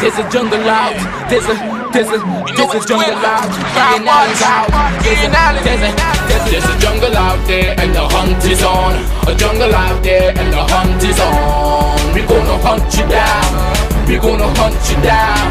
There's a jungle out. There's a jungle out. There's a jungle out there and the hunt is on. A jungle out there and the hunt is on. We gonna hunt you down. We gonna hunt you down.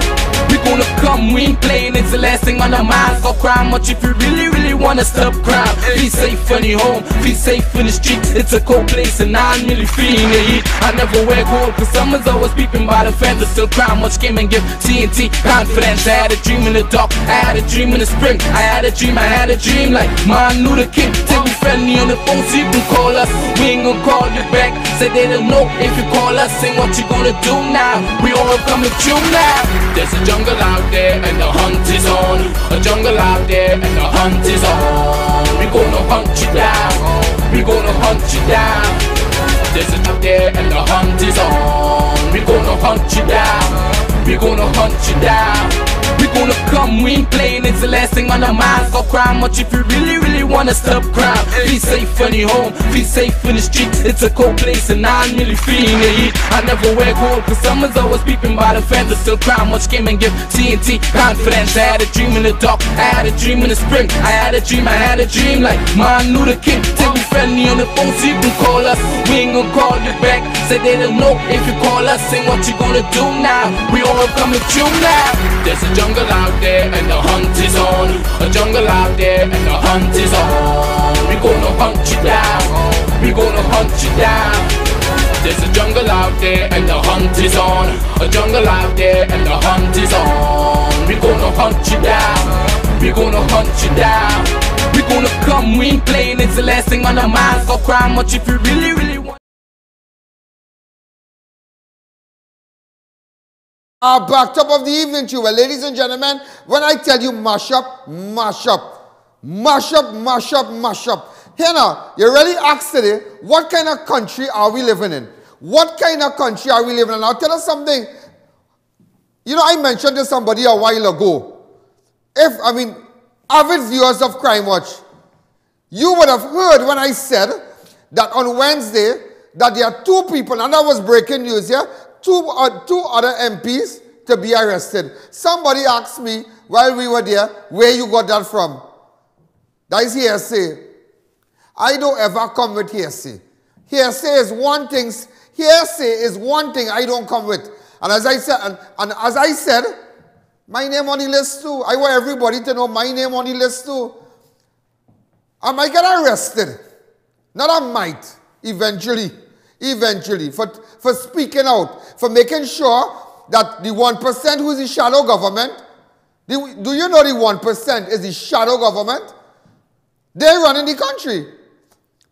We gonna come, we ain't playing, it's the last thing on our minds. Go crime much if you really wanna stop crime. Be safe in your home, be safe in the streets. It's a cold place and I'm really feeling the heat. I never wear gold cause someone's always peeping by the fence. Still crime much came and give TNT confidence. I had a dream in the dark, I had a dream in the spring. I had a dream like Martin Luther King. Till we friendly on the phone so you can call us. We ain't gonna call you back. Say they don't know if you call us. Say what you gonna do now. We all coming through now. There's a jungle out there and the hunt is on. A jungle out there and the hunt is on. We gonna hunt you down. We gonna hunt you down. There's a out there and the hunt is on. We gonna hunt you down. We gonna hunt you down. We gonna come, we ain't playing, it's the last thing on our minds. Go crime much if you really wanna stop crime. Be safe in your home, be safe in the streets. It's a cold place and I'm really feeling the heat. I never wear gold cause someone's always peeping by the fence. Still crime much came and give TNT confidence. I had a dream in the dark, I had a dream in the spring. I had a dream like Martin Luther King. Till we friendly on the phone so you can call us. We ain't gonna call you back. Say they don't know if you call us. Say what you gonna do now. We all coming through now. There's a jungle out there and the hunt is on. A jungle out there and the hunt is on. We gonna hunt you down. We gonna hunt you down. There's a jungle out there and the hunt is on. A jungle out there and the hunt is on. We gonna hunt you down. We gonna hunt you down. We gonna come, we ain't playing, it's the last thing on our minds. Go crime much if you really want. Back top of the evening to you. Well, ladies and gentlemen, when I tell you mash up, mash up, mash up, mash up, mash up. Here now, you really asked today, what kind of country are we living in? What kind of country are we living in? I'll tell you something. You know, I mentioned to somebody a while ago. Avid viewers of Crime Watch, you would have heard when I said that on Wednesday, that there are two people, and that was breaking news here, two other MPs to be arrested. Somebody asked me while we were there, where you got that from? That is hearsay. I don't ever come with hearsay. Hearsay is one thing I don't come with. And as I said, my name on the list too. I want everybody to know my name on the list too. I might get arrested. Not I might, eventually, for speaking out, for making sure that the 1% who is the shadow government, do you know the 1% is the shadow government? They're running the country.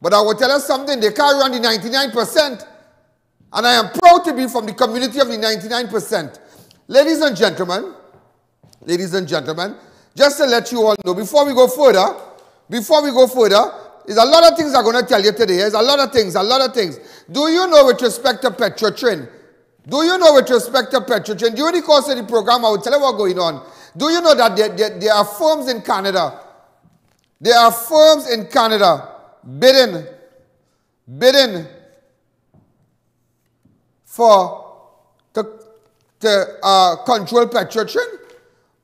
But I will tell you something, they can't run the 99%. And I am proud to be from the community of the 99%. Ladies and gentlemen, just to let you all know, before we go further, there's a lot of things I'm going to tell you today. There's a lot of things. Do you know with respect to Petrotrin? During the course of the program, I will tell you what's going on. Do you know that there are firms in Canada? There are firms in Canada bidding to control Petrotrin.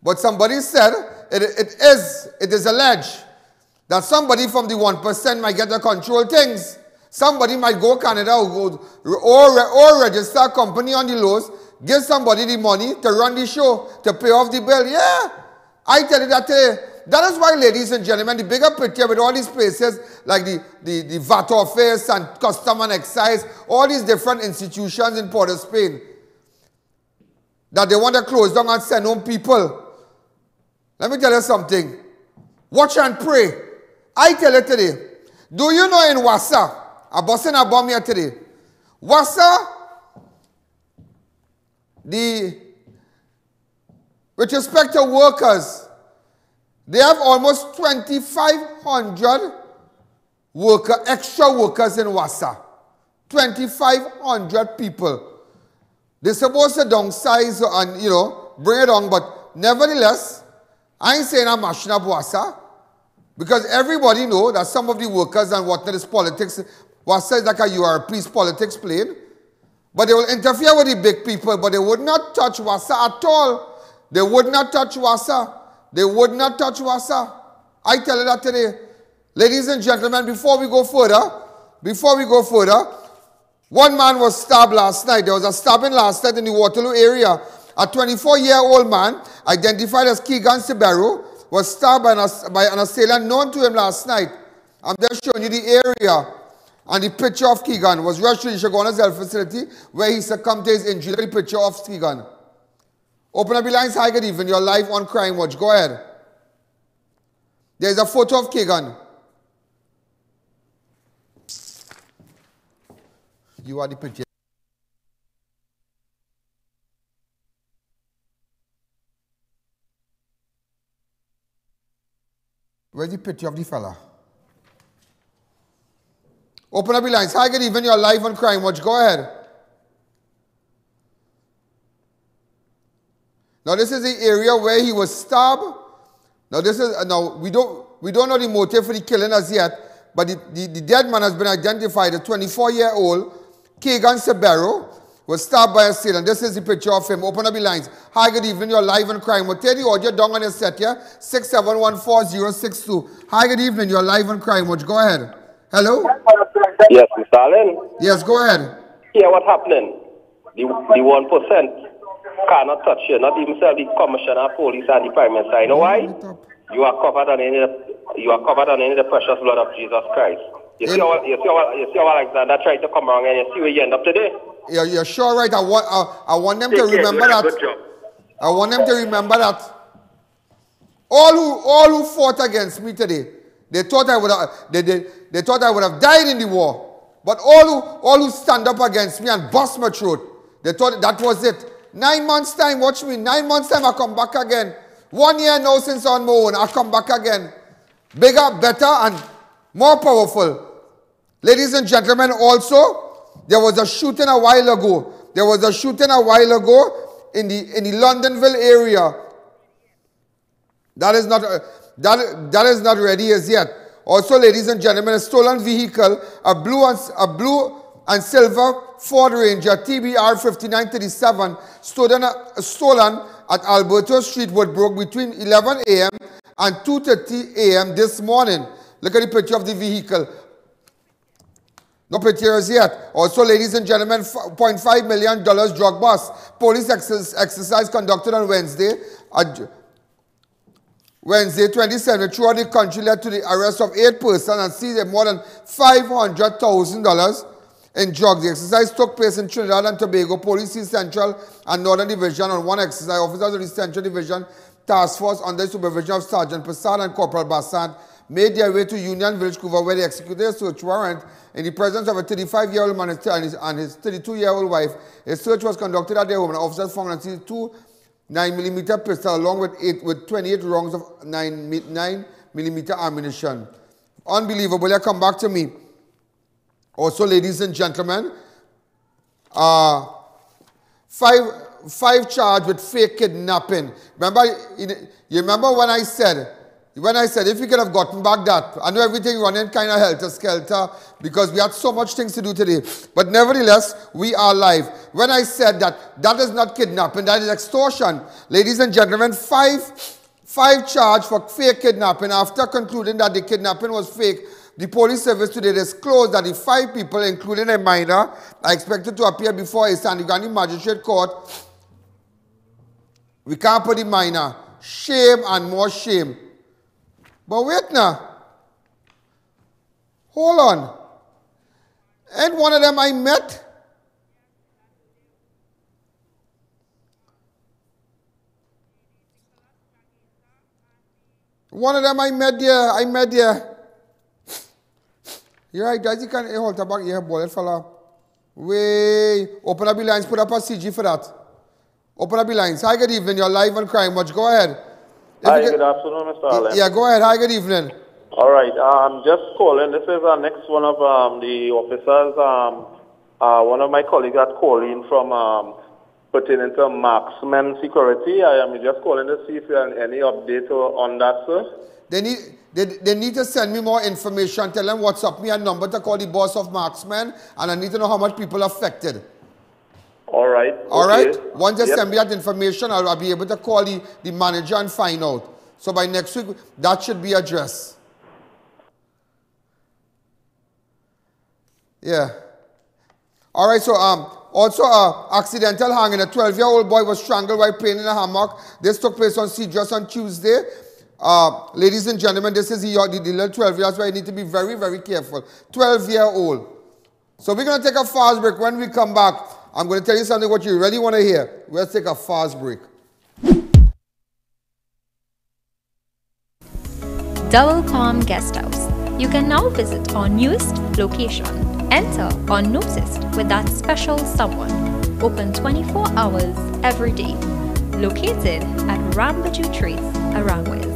But somebody said it is alleged that somebody from the 1% might get to control things. Somebody might go Canada or register a company on the lows, give somebody the money to run the show, to pay off the bill. Yeah, I tell you that today. That is why, ladies and gentlemen, the bigger picture with all these places like the VAT office and custom and excise, all these different institutions in Port of Spain, that they want to close down and send home people. Let me tell you something. Watch and pray. I tell you today, do you know in Wassa, I'm busting a bomb here today, Wassa, with respect to workers, they have almost 2,500 extra workers in Wassa. 2,500 people. They're supposed to downsize and, bring it on, but nevertheless, I ain't saying I'm mashing up Wassa, because everybody know that some of the workers and whatnot is politics. Wassa is like a URP's politics playing. But they will interfere with the big people, but they would not touch Wassa at all. They would not touch Wassa. They would not touch Wassa. I tell you that today. Ladies and gentlemen, before we go further, one man was stabbed last night. There was a stabbing last night in the Waterloo area. A 24-year-old man, identified as Keegan Sibero, was stabbed by an assailant known to him last night. I'm just showing you the area. And the picture of Keegan was rushed to the Shagona's health facility where he succumbed to his injury. The picture of Keegan. Open up the lines. Hi, good evening. You're live on Crime Watch. Go ahead. There's a photo of Keegan. You are the picture. Where's the picture of the fella? Open up the lines. Hi, good evening. You're live on Crime Watch. Go ahead. Now, this is the area where he was stabbed. Now, we don't know the motive for the killing as yet, but the dead man has been identified. A 24-year-old Keegan Sibero was stabbed by a assailant. This is the picture of him. Open up the lines. Hi, good evening. You're live on Crime Watch. Take the audio down on your set here. 6714062. Hi, good evening. You're live on Crime Watch. Go ahead. Hello? Yes, Mr. Allen. Yes, go ahead. Yeah, what happening? The 1% cannot touch you, not even the commissioner, police, and the prime minister. You know why? You are covered under the precious blood of Jesus Christ. You see how Alexander tried to come around and you see where you end up today? Yeah, you're sure right. I want them to remember that. I want them to remember that. All who fought against me today, they thought I would have they thought I would have died in the war. But all who stand up against me and bust my throat, they thought that was it. 9 months time, watch me. 9 months time, I come back again. 1 year now since on my own, I come back again. Bigger, better, and more powerful. Ladies and gentlemen, also, there was a shooting a while ago. There was a shooting a while ago in the Longdenville area. That is not ready as yet. Also, ladies and gentlemen, a stolen vehicle, a blue and silver Ford Ranger TBR 5937 stolen at Alberto Street, Woodbrook between 11 a.m. and 2:30 a.m. this morning. Look at the picture of the vehicle. No pictures yet. Also, ladies and gentlemen, $0.5 million drug bust. Police exercise conducted on Wednesday 27 throughout the country led to the arrest of 8 persons and seized more than $500,000 in drugs. The exercise took place in Trinidad and Tobago. Police Central and Northern Division on one exercise. Officers of the Central Division Task Force under the supervision of Sergeant Passad and Corporal Bassant made their way to Union Village, Cuba, where they executed a search warrant in the presence of a 35-year-old man and his 32-year-old wife. A search was conducted at their home, and officers found and seized 2 9mm pistols along with 28 rounds of 9mm ammunition. Unbelievable. They come back to me. Also, ladies and gentlemen, 5 charged with fake kidnapping. You remember when I said if we could have gotten back that, I know everything running kind of helter-skelter because we had so much things to do today. But nevertheless, we are live. When I said that is not kidnapping, that is extortion. Ladies and gentlemen, 5 charged for fake kidnapping. After concluding that the kidnapping was fake, the police service today disclosed that the 5 people, including a minor, are expected to appear before a Sandigani Magistrate Court. We can't put the minor. Shame and more shame. But wait now. Hold on. And one of them I met. One of them I met there. You're right, guys. You can't hold the back here, boy, fella. Way. Open up the lines. Put up a CG for that. Open up the lines. Hi, good evening. You're live on Crime Watch. Go ahead. Hi, good afternoon, Mr. Allen. Yeah, go ahead. Hi, good evening. All right. I'm just calling. This is next one of the officers. One of my colleagues had called in from pertaining to marksman security. I am just calling to see if you have any update on that, sir. They need to send me more information. Tell them WhatsApp me a number to call the boss of marksman, and I need to know how much people are affected. All right. All okay. right? Once they send me that information, I'll be able to call the manager and find out. So by next week, that should be addressed. Yeah. All right, so also accidental hanging. A 12-year-old boy was strangled while playing in a hammock. This took place on Cedros on Tuesday. Ladies and gentlemen, this is the little 12 years where you need to be very, very careful. 12-year-old. So we're going to take a fast break. When we come back, I'm going to tell you something what you really want to hear. Let's take a fast break. Double Palm Guest House. You can now visit our newest location. Enter unnoticed with that special someone. Open 24 hours every day. Located at Petrotrin, Arangwes.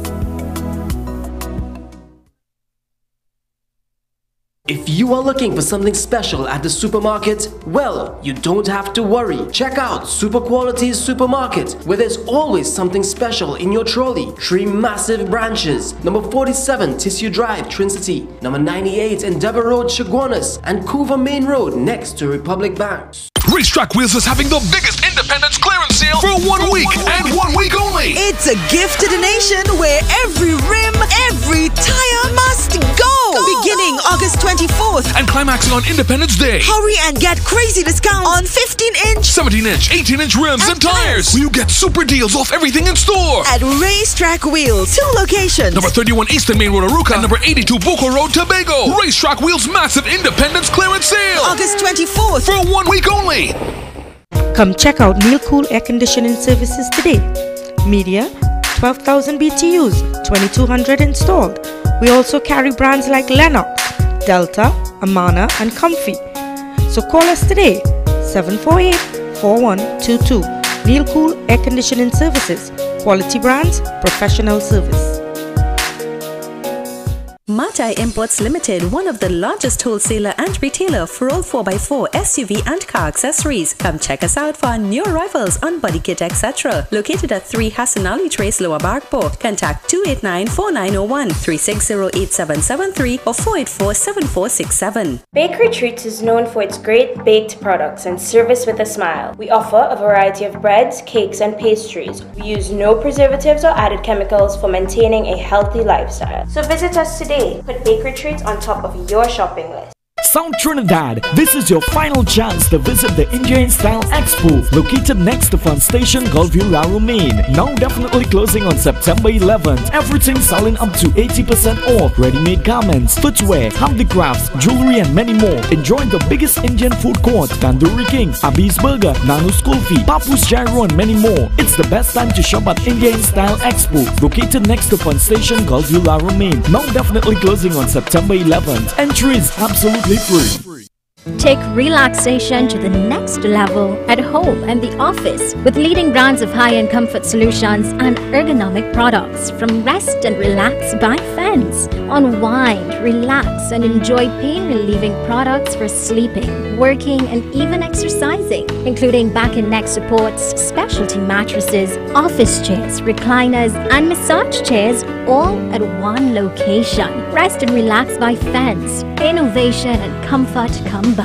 If you are looking for something special at the supermarket, well, you don't have to worry. Check out Super Quality's Supermarket, where there's always something special in your trolley. 3 massive branches: number 47 Tissue Drive, Trin City, number 98 Endeavour Road, Chaguanas, and Couva Main Road next to Republic Bank. Racetrack Wheels is having the biggest independence clearance sale for 1 week and 1 week only. It's a gift to the nation where every rim, every tire must go. Beginning August 24th and climaxing on Independence Day. Hurry and get crazy discounts on 15-inch, 17-inch, 18-inch rims and tires. You get super deals off everything in store. At Racetrack Wheels, 2 locations. Number 31 Eastern Main Road, Aruca, and number 82 Boko Road, Tobago. Racetrack Wheels massive independence clearance sale. August 24th. For 1 week only. Come check out Neil Cool Air Conditioning Services today. Media, 12,000 BTUs, 2,200 installed. We also carry brands like Lennox, Delta, Amana, and Comfy. So call us today, 748-4122. Neil Cool Air Conditioning Services. Quality brands, professional service. Matai Imports Limited, one of the largest wholesaler and retailer for all 4x4 SUV and car accessories. Come check us out for our new arrivals on body kit etc. Located at 3 Hassan Ali Trace, Lower Barkport. Contact 289-4901, 360-8773 or 484-7467. Bakery Treats is known for its great baked products and service with a smile. We offer a variety of breads, cakes, and pastries. We use no preservatives or added chemicals for maintaining a healthy lifestyle. So visit us today. Put Bakery Treats on top of your shopping list. South Trinidad, this is your final chance to visit the Indian Style Expo, located next to Fun Station, Gulfview, Laru, Maine. Now definitely closing on September 11th. Everything selling up to 80% off. Ready-made garments, footwear, handicrafts, jewelry, and many more. Enjoy the biggest Indian food court, Tandoori King, Abhi's Burger, Nanu's Kulfi, Papu's Gyro, and many more. It's the best time to shop at Indian Style Expo, located next to Fun Station, Gulfview, Laru, Maine. Now definitely closing on September 11th. Entry is absolutely free. Take relaxation to the next level at home and the office with leading brands of high-end comfort solutions and ergonomic products from Rest and Relax by Fence. Unwind, relax, and enjoy pain-relieving products for sleeping, working, and even exercising, including back and neck supports, specialty mattresses, office chairs, recliners, and massage chairs, all at one location. Rest and Relax by Fence. Innovation and comfort combined.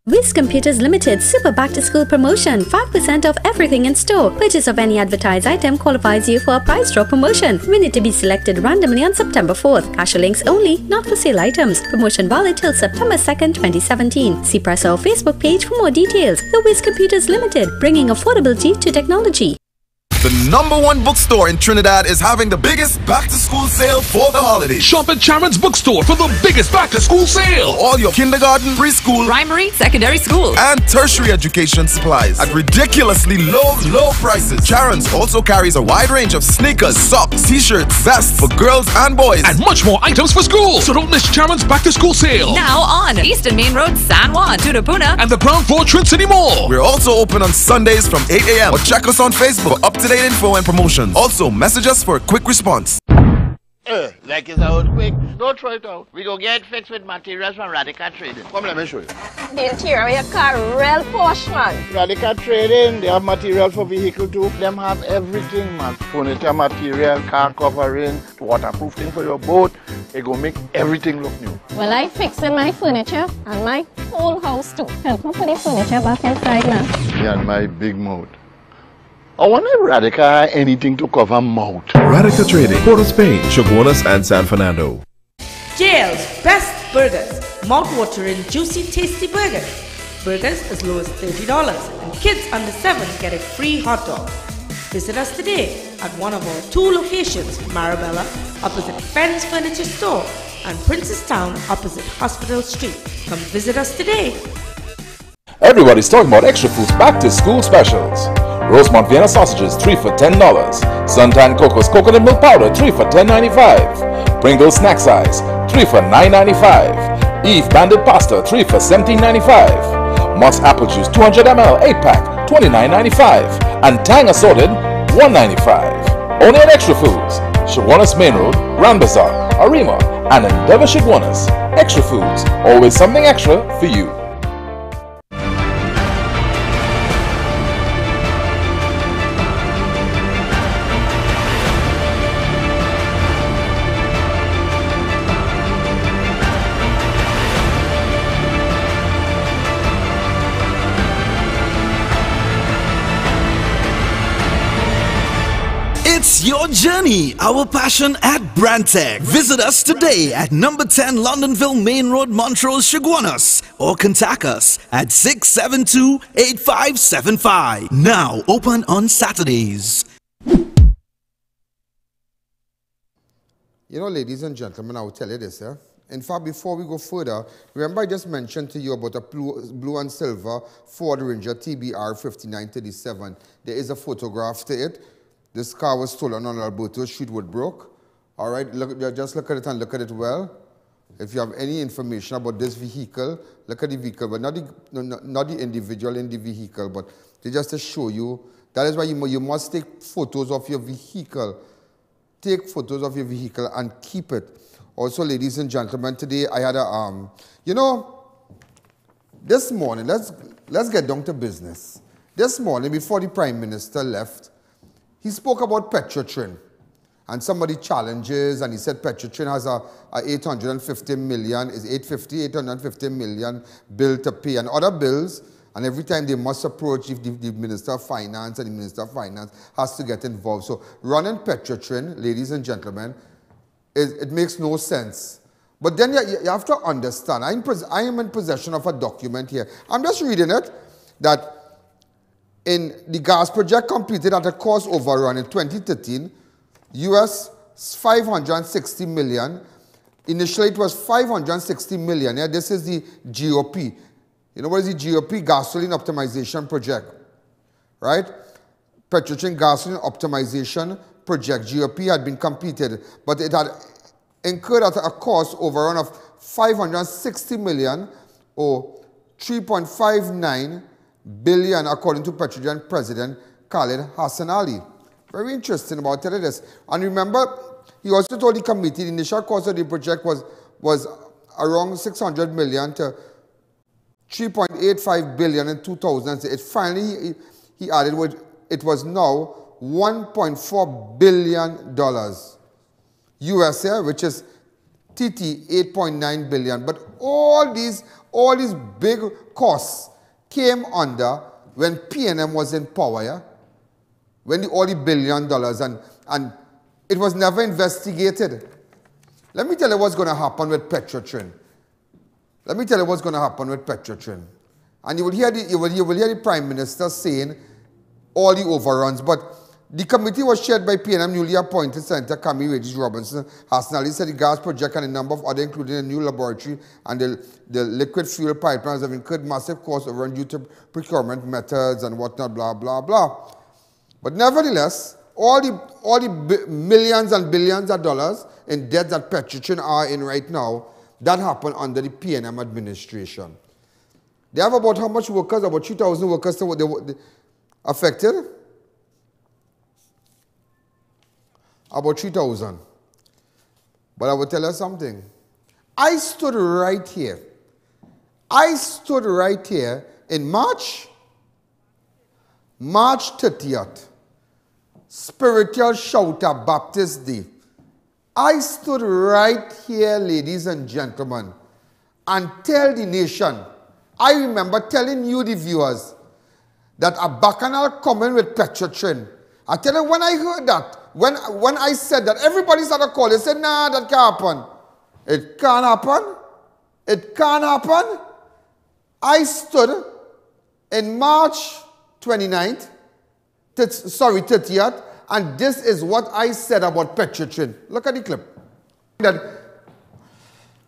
Wiz Computers Limited Super Back to School Promotion. 5% off everything in store. Purchase of any advertised item qualifies you for a price drop promotion. Win it to be selected randomly on September 4th. Cash links only, not for sale items. Promotion valid till September 2nd, 2017. See press or Facebook page for more details. The Wiz Computers Limited, bringing affordability to technology. The #1 bookstore in Trinidad is having the biggest back-to-school sale for the holidays. Shop at Charon's Bookstore for the biggest back-to-school sale. All your kindergarten, preschool, primary, secondary school, and tertiary education supplies at ridiculously low prices. Charon's also carries a wide range of sneakers, socks, t-shirts, vests for girls and boys, and much more items for school. So don't miss Charon's back-to-school sale. Now on Eastern Main Road, San Juan, Tudapuna, and the ground floor Trin City Mall. We're also open on Sundays from 8 a.m. or check us on Facebook for up-to-date info and promotions. Also, message us for a quick response. Like it's an earthquake. Don't throw it out. We go get it fixed with materials from Radical Trading. Come, let me show you. The interior of your car real posh, man. Radical Trading, they have material for vehicle too. Them have everything, man. Furniture material, car covering, waterproofing for your boat. They go make everything look new. Well, I fixing my furniture and my whole house too. Help me put the furniture back inside now. Me and my big mouth. I wonder if Radical had anything to cover mouth. Radical Trading, Port of Spain, Chaguanas, and San Fernando. JL's best burgers. Mouth-watering, juicy, tasty burgers. Burgers as low as $30 and kids under 7 get a free hot dog. Visit us today at one of our 2 locations, Marabella, opposite Fenn's Furniture Store, and Princestown, opposite Hospital Street. Come visit us today. Everybody's talking about Extra Foods back to school specials. Rosemont Vienna sausages 3 for $10. Suntan Coco's coconut milk powder 3 for $10.95. Pringles snack size 3 for $9.95. Eve banded pasta 3 for $17.95. Mott's apple juice 200 ml 8-pack $29.95. And Tang assorted $1.95. Only at Extra Foods, Chaguanas Main Road, Grand Bazaar, Arima, and Endeavour Chaguanas. Extra Foods, always something extra for you. It's your journey, our passion at Brandtech. Visit us today at number 10 Londonville Main Road, Montrose, Chaguanas, or contact us at 672-8575. Now open on Saturdays. You know, ladies and gentlemen, I will tell you this, yeah? In fact, before we go further, remember I just mentioned to you about a blue and silver Ford Ranger TBR 5937. There is a photograph to it. This car was stolen on Alberto Street, Woodbrook. All right, just look at it and look at it well. If you have any information about this vehicle, look at the vehicle, but not the individual in the vehicle, but just to show you. That is why you must take photos of your vehicle. Take photos of your vehicle and keep it. Also, ladies and gentlemen, today I had a, you know, this morning, let's get down to business. This morning, before the Prime Minister left, he spoke about Petrotrin, and somebody challenges, and he said Petrotrin has a 850 million bill to pay, and other bills, and every time they must approach the Minister of Finance, and the Minister of Finance has to get involved. So running Petrotrin, ladies and gentlemen, it makes no sense. But then you have to understand, I am in possession of a document here. I'm just reading it, that in the gas project completed at a cost overrun in 2013, US 560 million. Initially it was 560 million. Yeah, this is the GOP. You know what is the GOP? Gasoline Optimization Project. Right? Petrotrin Gasoline Optimization Project, GOP, had been completed, but it had incurred at a cost overrun of 560 million or 3.59 billion, according to Petrotrin President Khalid Hassan Ali. Very interesting about telling this. And remember, he also told the committee the initial cost of the project was around 600 million to 3.85 billion in 2000. It finally, he added, it was now $1.4 billion US, which is TT 8.9 billion. But all these big costs came under when PNM was in power, yeah? When all the $1 billion, and it was never investigated. Let me tell you what's going to happen with Petrotrin. Let me tell you what's going to happen with Petrotrin. And you will hear the Prime Minister saying all the overruns, but the committee was chaired by PNM newly appointed Senator Camille Regis Robinson. Hassan Ali said the gas project and a number of other, including a new laboratory and the liquid fuel pipelines, have incurred massive cost overrun due to procurement methods and whatnot, blah, blah, blah. But nevertheless, all the millions and billions of dollars in debt that Petrotrin are in right now, that happened under the PNM administration. They have about how much workers? About 3,000 workers affected? About 3,000. But I will tell you something. I stood right here. I stood right here in March 30th, Spiritual Shouter Baptist Day. I stood right here, ladies and gentlemen, and tell the nation, I remember telling you, the viewers, that a bacchanal coming with Petrotrin. I tell you, when I heard that, when I said that, everybody started calling. They said, nah, that can't happen. It can't happen. It can't happen. I stood in March 29th, 30th, and this is what I said about Petrotrin. Look at the clip. That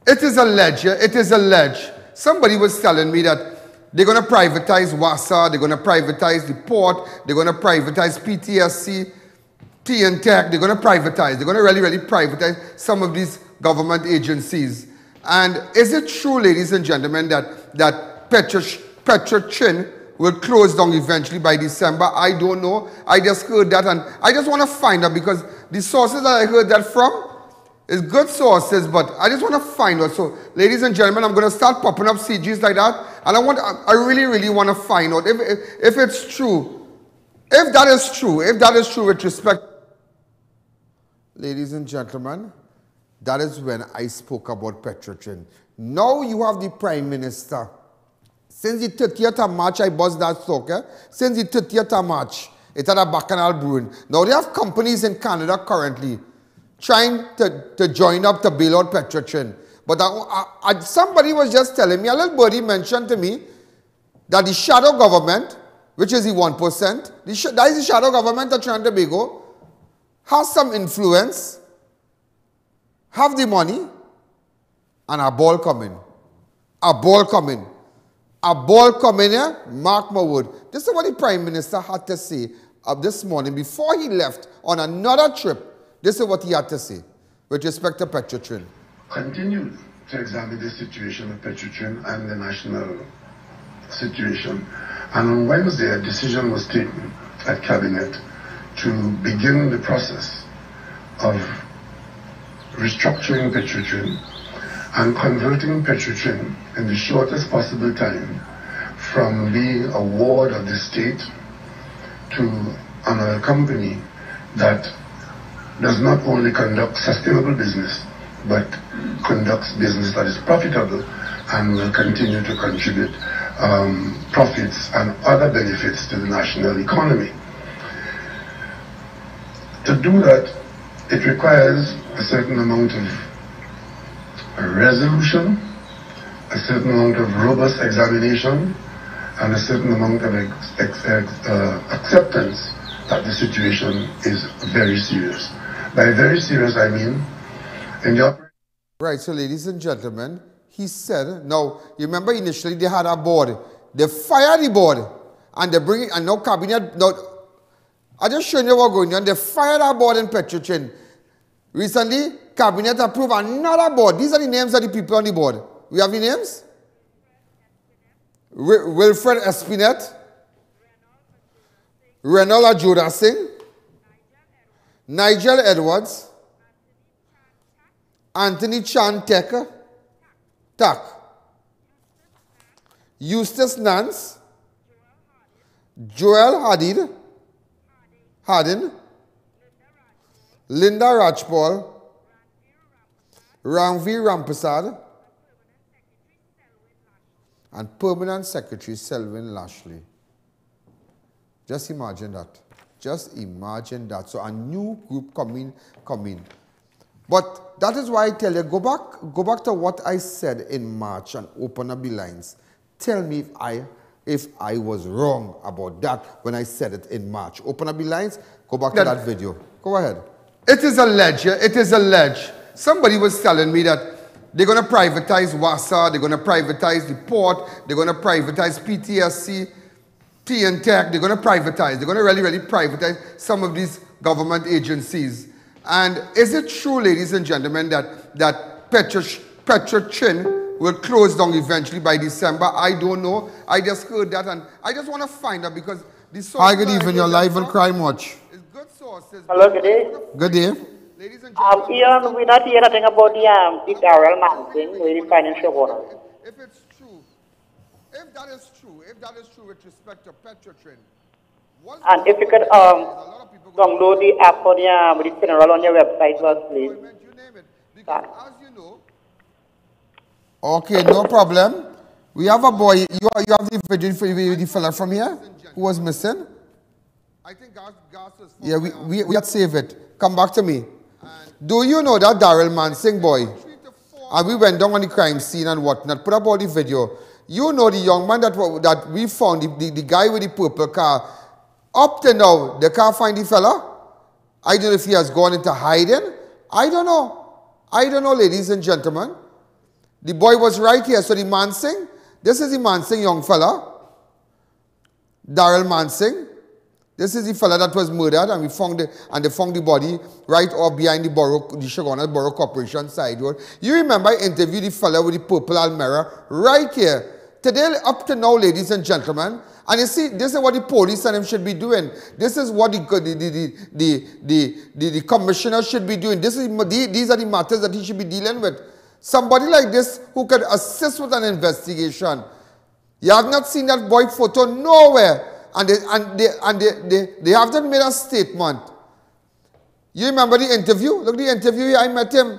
it is alleged, it is alleged. Somebody was telling me that they're going to privatize WASA, they're going to privatize the port, they're going to privatize PTSC, TN Tech, they're going to privatize. They're going to really privatize some of these government agencies. And is it true, ladies and gentlemen, that Petrotrin will close down eventually by December? I don't know. I just heard that, and I just want to find out, because the sources that I heard that from is good sources, but I just want to find out. So, ladies and gentlemen, I'm going to start popping up CGs like that, and I really want to find out if it's true. If that is true with respect, ladies and gentlemen, that is when I spoke about Petrotrin. Now you have the Prime Minister. Since the 30th of March, I buzzed that stock. Since the 30th of March, it had a bacchanal brewing. Now they have companies in Canada currently trying to join up to bail out Petrotrin. But somebody was just telling me, a little birdie mentioned to me, that the shadow government, which is the 1%, that is the shadow government of Trinidad and Tobago, has some influence, have the money, and a ball coming. A ball coming. A ball coming here, mark my word. This is what the Prime Minister had to say this morning before he left on another trip. This is what he had to say with respect to Petrotrin. Continue to examine the situation of Petrotrin and the national situation. And on Wednesday, a decision was taken at Cabinet to begin the process of restructuring Petrotrin and converting Petrotrin in the shortest possible time from being a ward of the state to a company that does not only conduct sustainable business, but conducts business that is profitable and will continue to contribute profits and other benefits to the national economy. To do that, it requires a certain amount of resolution, a certain amount of robust examination, and a certain amount of acceptance that the situation is very serious. By very serious, I mean in the Right, so ladies and gentlemen, he said, now, you remember initially they had a board. They fired the board, and they bring it, and now Cabinet, now, I just showing you what's going on. They fired our board in Petrotrin. Recently, Cabinet approved another board. These are the names of the people on the board. We have the names? Wilfred Espinet, Renal Ajuda Singh, Nigel Edwards, Anthony Chan Tak, Eustace Nance, Joel Hardin, Linda Rajpal, Ranveer Ramprasad, and Permanent Secretary Selwyn Lashley. Just imagine that. Just imagine that. So a new group coming. But that is why I tell you, go back to what I said in March and open up the lines. Tell me if I was wrong about that when I said it in March. Open up the lines, go back to that video. Go ahead. It is alleged. Somebody was telling me that they're going to privatize WASA, they're going to privatize the port, they're going to privatize PTSC, TN Tech, they're going to privatize. They're going to really privatize some of these government agencies. And is it true, ladies and gentlemen, that Petrotrin will close down eventually by December? I don't know. I just heard that, and I just want to find out, because the sources... Hi, good evening. You're live on Crime Watch. Hello, good day. Good day. Ian, we not hear nothing about the Darrell man thing, the financial owner. If it's true, if that is true with respect to Petrotrin, and if you could download the app for the funeral on your website first, please. Okay, no problem. We have a boy. You have the video for the fella from here who was missing. I think gas was. Yeah, we had saved it. Come back to me. Do you know that Darrell Mansing boy? And we went down on the crime scene and whatnot. Put up all the video. You know the young man that we found, the guy with the purple car. Up to now, they can't find the fella. I don't know if he has gone into hiding. I don't know. I don't know, ladies and gentlemen. The boy was right here. So the Mansing, this is the Mansing young fella. Darrell Mansing. This is the fella that was murdered, and they found the body right off behind the Shogunas Borough Corporation side road. You remember I interviewed the fella with the purple Almera right here. Today, up to now, ladies and gentlemen, and you see, this is what the police and them should be doing. This is what the commissioner should be doing. These are the matters that he should be dealing with. Somebody like this who could assist with an investigation. You have not seen that boy photo nowhere. And they have not made a statement. You remember the interview? Look at the interview here. I met him.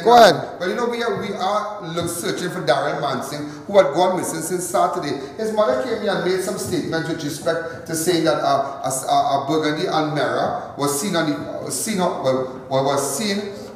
Go ahead. But you know, we are searching for Darrell Mansing, who had gone missing since Saturday. His mother came here and made some statements with respect to saying that a burgundy Almera was seen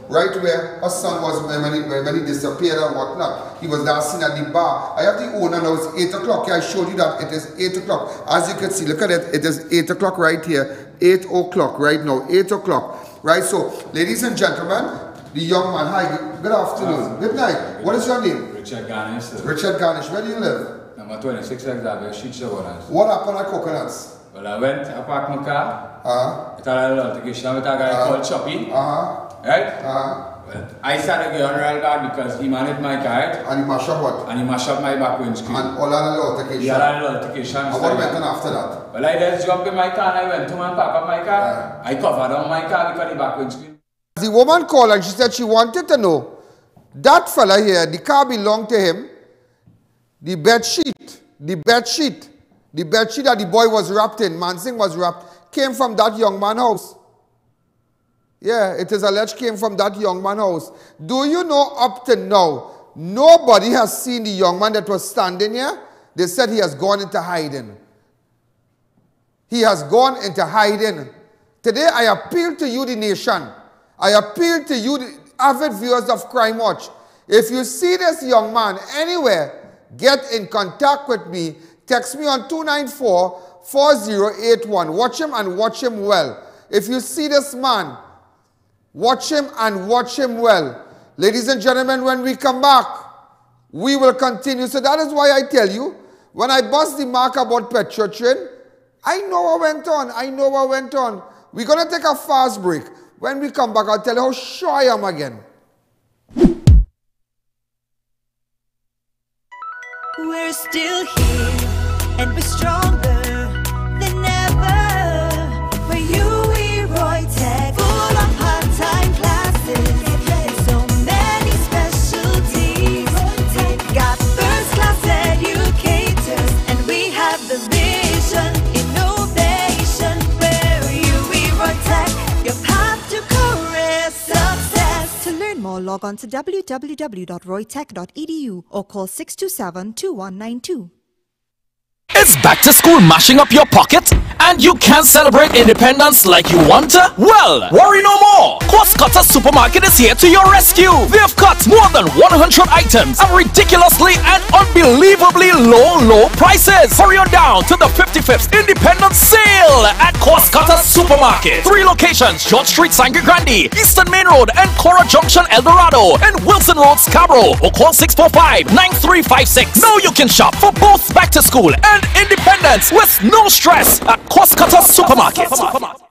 right where her son was when he disappeared and whatnot. He was dancing at the bar. I have the owner now. It's 8 o'clock. I showed you that it is 8 o'clock. As you can see, look at it. It is 8 o'clock right here. 8 o'clock right now. 8 o'clock. Right? So, ladies and gentlemen, the young man. Hi, good afternoon. Good night. What is your name? Richard Garnish. Sir. Richard Garnish. Where do you live? Number 26 Xavier Street, Shogunas. What happened at Coconuts? Well, I went, I parked my car. It had a altercation with a guy called Choppy. Right? Well, I started going real bad because he managed my car. And he mashed up what? And he mashed up my back windscreen. And all that altercation? He had an altercation. And what went on after that? Well, I just jumped in my car and I went to and pack up my car. I covered on my car because the back windscreen. The woman called and she said she wanted to know, that fella here, the car belonged to him. The bed sheet that the boy was wrapped in, Mansing was wrapped, came from that young man's house. Yeah, it is alleged came from that young man's house. Do you know up to now, nobody has seen the young man that was standing here? They said he has gone into hiding. He has gone into hiding. Today I appeal to you, the nation. I appeal to you, the avid viewers of Crime Watch. If you see this young man anywhere, get in contact with me. Text me on 294-4081. Watch him and watch him well. If you see this man, watch him and watch him well. Ladies and gentlemen, when we come back, we will continue. So that is why I tell you, when I bust the mark about Petrotrin, I know what went on. I know what went on. We're going to take a fast break. When we come back, I'll tell you how sure I am again. We're still here, and we're stronger than ever. For you, we Roytech, full of part-time classes, and so many specialties. Got first-class educators, and we have the vision, innovation. Where you, we Roytech, your path to career success. To learn more, log on to www.roytech.edu or call 627-2192. It's back to school mashing up your pocket, and you can't celebrate independence like you want to? Well, worry no more! Cost Cutter Supermarket is here to your rescue! We have cut more than 100 items at ridiculously and unbelievably low prices! Hurry on down to the 55th Independence Sale at Cost Cutter Supermarket. 3 locations: George Street, Sangre Grande, Eastern Main Road, and Cora Junction, El Dorado, and Wilson Road, Scarborough, or call 645-9356. Now you can shop for both back to school and independence with no stress at Cost Cutter Supermarket.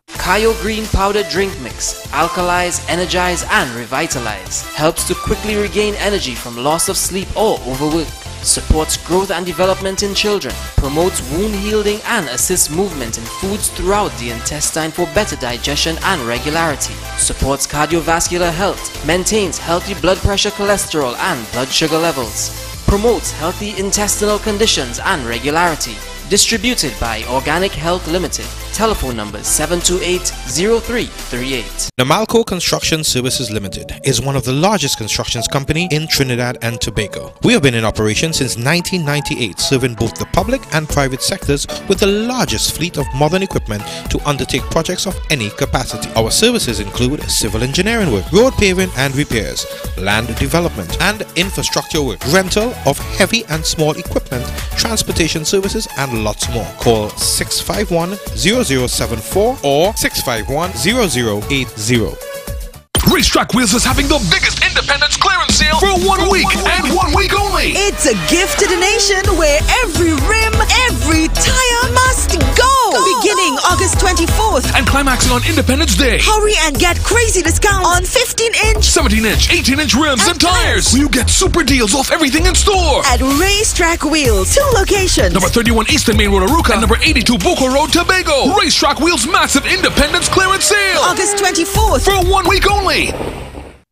Kayo Green Powder Drink Mix alkalize, energize, and revitalize. Helps to quickly regain energy from loss of sleep or overwork. supports growth and development in children, promotes wound healing and assists movement in foods throughout the intestine for better digestion and regularity, supports cardiovascular health, maintains healthy blood pressure, cholesterol and blood sugar levels, promotes healthy intestinal conditions and regularity. Distributed by Organic Health Limited. Telephone number 728-0338. Namalco Construction Services Limited is one of the largest constructions company in Trinidad and Tobago. We have been in operation since 1998, serving both the public and private sectors with the largest fleet of modern equipment to undertake projects of any capacity. Our services include civil engineering work, road paving and repairs, land development and infrastructure work, rental of heavy and small equipment, transportation services and lots more. Call 651-0074 or 651-0080. Racetrack Wheels is having the biggest independence clearance sale for 1 week and 1 week only. It's a gift to the nation where every rim, every tire must go. Beginning August 24th and climaxing on Independence Day. Hurry and get crazy discounts on 15-inch, 17-inch, 18-inch rims and tires. You get super deals off everything in store. At Racetrack Wheels, 2 locations. Number 31 Eastern Main Road, Aruca, and number 82 Boko Road, Tobago. Racetrack Wheels massive independence clearance sale. August 24th. For 1 week only.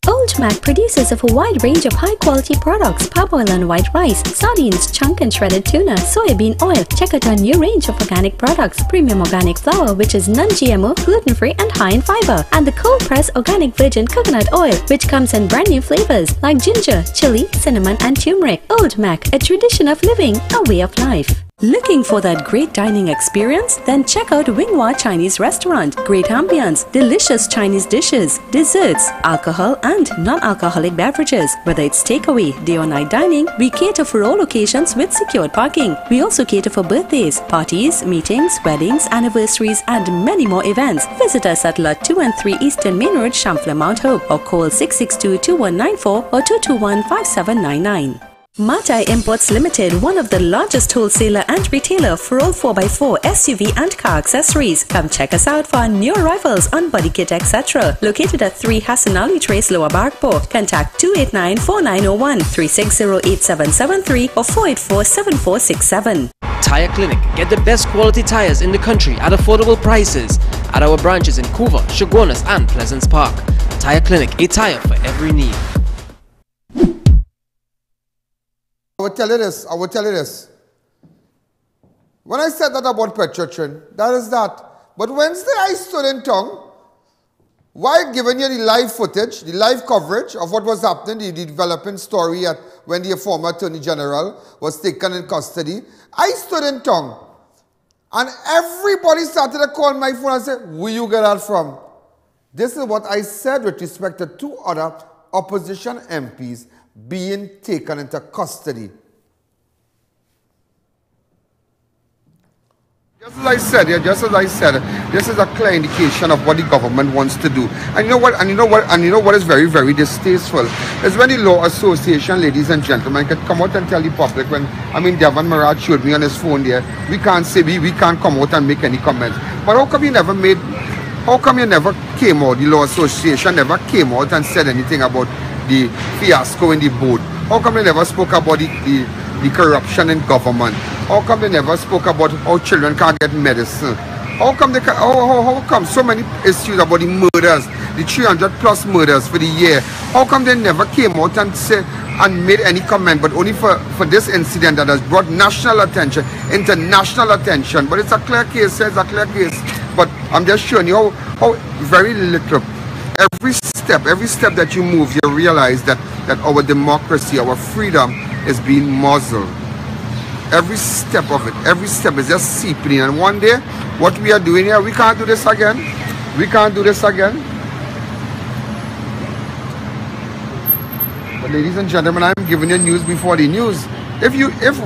Old Mac produces of a wide range of high-quality products: parboiled and white rice, sardines, chunk and shredded tuna, soybean oil. Check out our new range of organic products: premium organic flour, which is non-GMO, gluten-free and high in fiber, and the cold-pressed organic virgin coconut oil, which comes in brand new flavors like ginger, chili, cinnamon and turmeric. Old Mac, a tradition of living, a way of life. Looking for that great dining experience? Then check out Winghua Chinese Restaurant. Great ambience, delicious Chinese dishes, desserts, alcohol and non-alcoholic beverages. Whether it's takeaway, day or night dining, we cater for all occasions with secured parking. We also cater for birthdays, parties, meetings, weddings, anniversaries and many more events. Visit us at Lot 2 and 3 Eastern Main Road, Champlain, Mount Hope, or call 662-2194 or 221-5799. Matai Imports Limited, one of the largest wholesaler and retailer for all 4x4 SUV and car accessories. Come check us out for our new arrivals on body kit etc. Located at 3 Hassan Ali Trace, Lower Barkpore. Contact 289-4901, 360-8773 or 484-7467. Tire Clinic. Get the best quality tires in the country at affordable prices at our branches in Couva, Chaguanas and Pleasance Park. Tire Clinic, a tire for every need. I will tell you this. When I said that about Petrotrin, that is that. But Wednesday I stood in tongue, while giving you the live footage, the live coverage of what was happening, the developing story at when the former Attorney General was taken in custody. I stood in tongue. And everybody started to call my phone and say, where you get that from? This is what I said with respect to 2 other opposition MPs being taken into custody. Just as I said, this is a clear indication of what the government wants to do. And you know what is very, very distasteful is when the Law Association, ladies and gentlemen, can come out and tell the public when, Devon Marad showed me on his phone there, we can't say, we can't come out and make any comments. But how come you never came out, the Law Association never came out and said anything about the fiasco in the board? How come they never spoke about the corruption in government? How come they never spoke about how children can't get medicine? How come so many issues about the murders, the 300+ murders for the year? How come they never came out and said and made any comment, but only for this incident that has brought national attention, international attention? But it's a clear case, But I'm just showing you how very little. Every step that you move, you realize that our democracy, our freedom is being muzzled. Every step of it, every step is just seeping in. And one day, what we are doing here, we can't do this again. But ladies and gentlemen, I'm giving you news before the news. If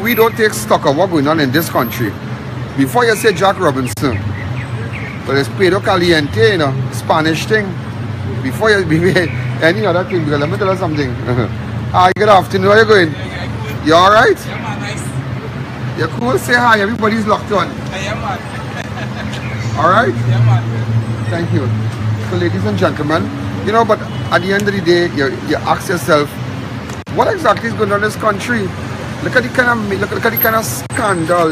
we don't take stock of what's going on in this country, before you say Jack Robinson, but it's Pedro Caliente, Spanish thing. Before you any other thing, because let me tell you something. Hi, good afternoon. How are you going? You alright? You're cool? Say hi. Everybody's locked on. Alright? Thank you. So, ladies and gentlemen, but at the end of the day, you ask yourself, what exactly is going on in this country? Look at the kind of scandal.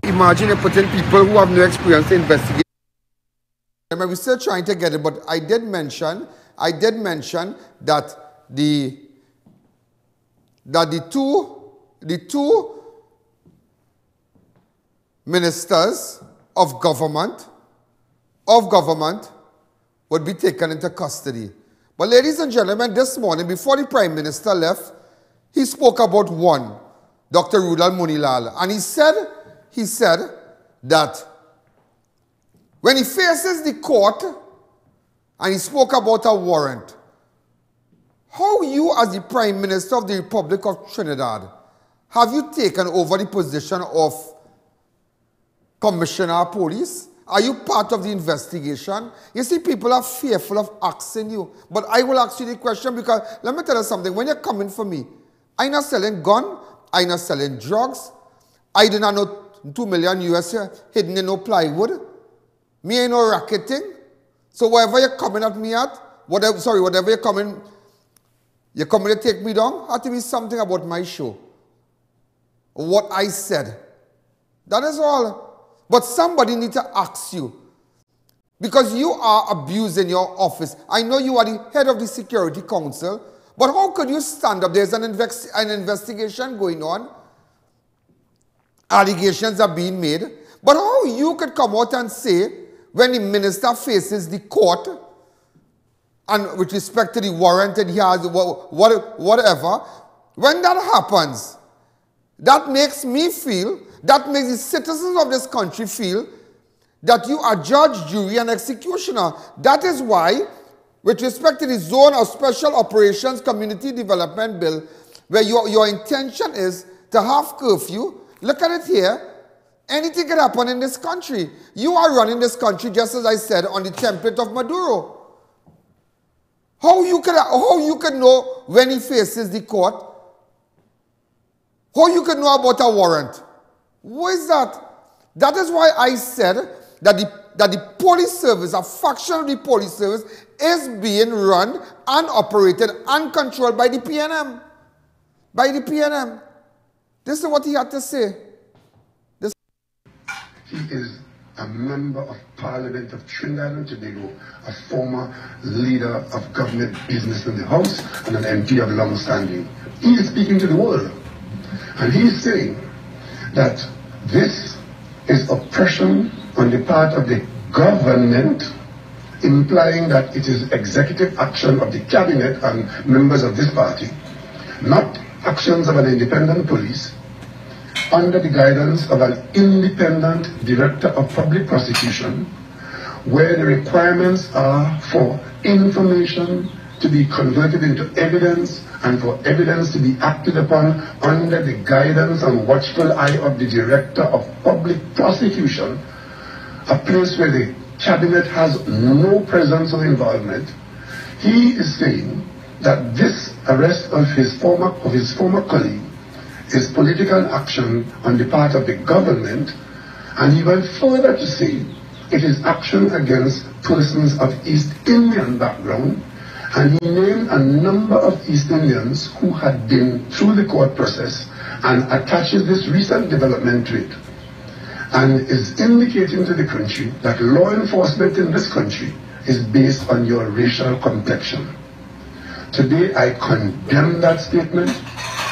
Imagine you're putting people who have no experience to investigate. Remember, we're still trying to get it, but I did mention that the two ministers of government would be taken into custody. But ladies and gentlemen, this morning, before the Prime Minister left, he spoke about one, Dr. ROODAL Moonilal, and he said that when he faces the court, and he spoke about a warrant, how you as the Prime Minister of the Republic of Trinidad, have you taken over the position of Commissioner of Police? Are you part of the investigation? You see, people are fearful of asking you. But I will ask you the question because, let me tell you something, when you're coming for me, I'm not selling gun, I'm not selling drugs, I do not know 2 million US hidden in no plywood. Me ain't no racketing. So whatever you're coming at me at, whatever you're coming to take me down, have to be something about my show. What I said. That is all. But somebody needs to ask you. Because you are abusing your office. I know you are the head of the Security Council, but how could you stand up? There's an investigation going on. Allegations are being made. But how you could come out and say, when the minister faces the court, and with respect to the warrant that he has, whatever, when that happens, that makes me feel, that makes the citizens of this country feel that you are judge, jury, and executioner. That is why, with respect to the Zone of Special Operations Community Development Bill, where your intention is to have curfew, look at it here, anything can happen in this country. You are running this country, just as I said, on the template of Maduro. How you can know when he faces the court? How you can know about a warrant? What is that? That is why I said that the police service, a faction of the police service, is being run and operated and controlled by the PNM. By the PNM. This is what he had to say. He is a member of Parliament of Trinidad and Tobago, a former leader of government business in the House, and an MP of long standing. He is speaking to the world. And he is saying that this is oppression on the part of the government, implying that it is executive action of the cabinet and members of this party, not actions of an independent police, under the guidance of an independent director of public prosecution, where the requirements are for information to be converted into evidence and for evidence to be acted upon under the guidance and watchful eye of the director of public prosecution, a place where the cabinet has no presence or involvement. He is saying that this arrest of his former colleague is political action on the part of the government, and he went further to say it is action against persons of East Indian background, and he named a number of East Indians who had been through the court process and attaches this recent development to it, and is indicating to the country that law enforcement in this country is based on your racial complexion. Today I condemn that statement,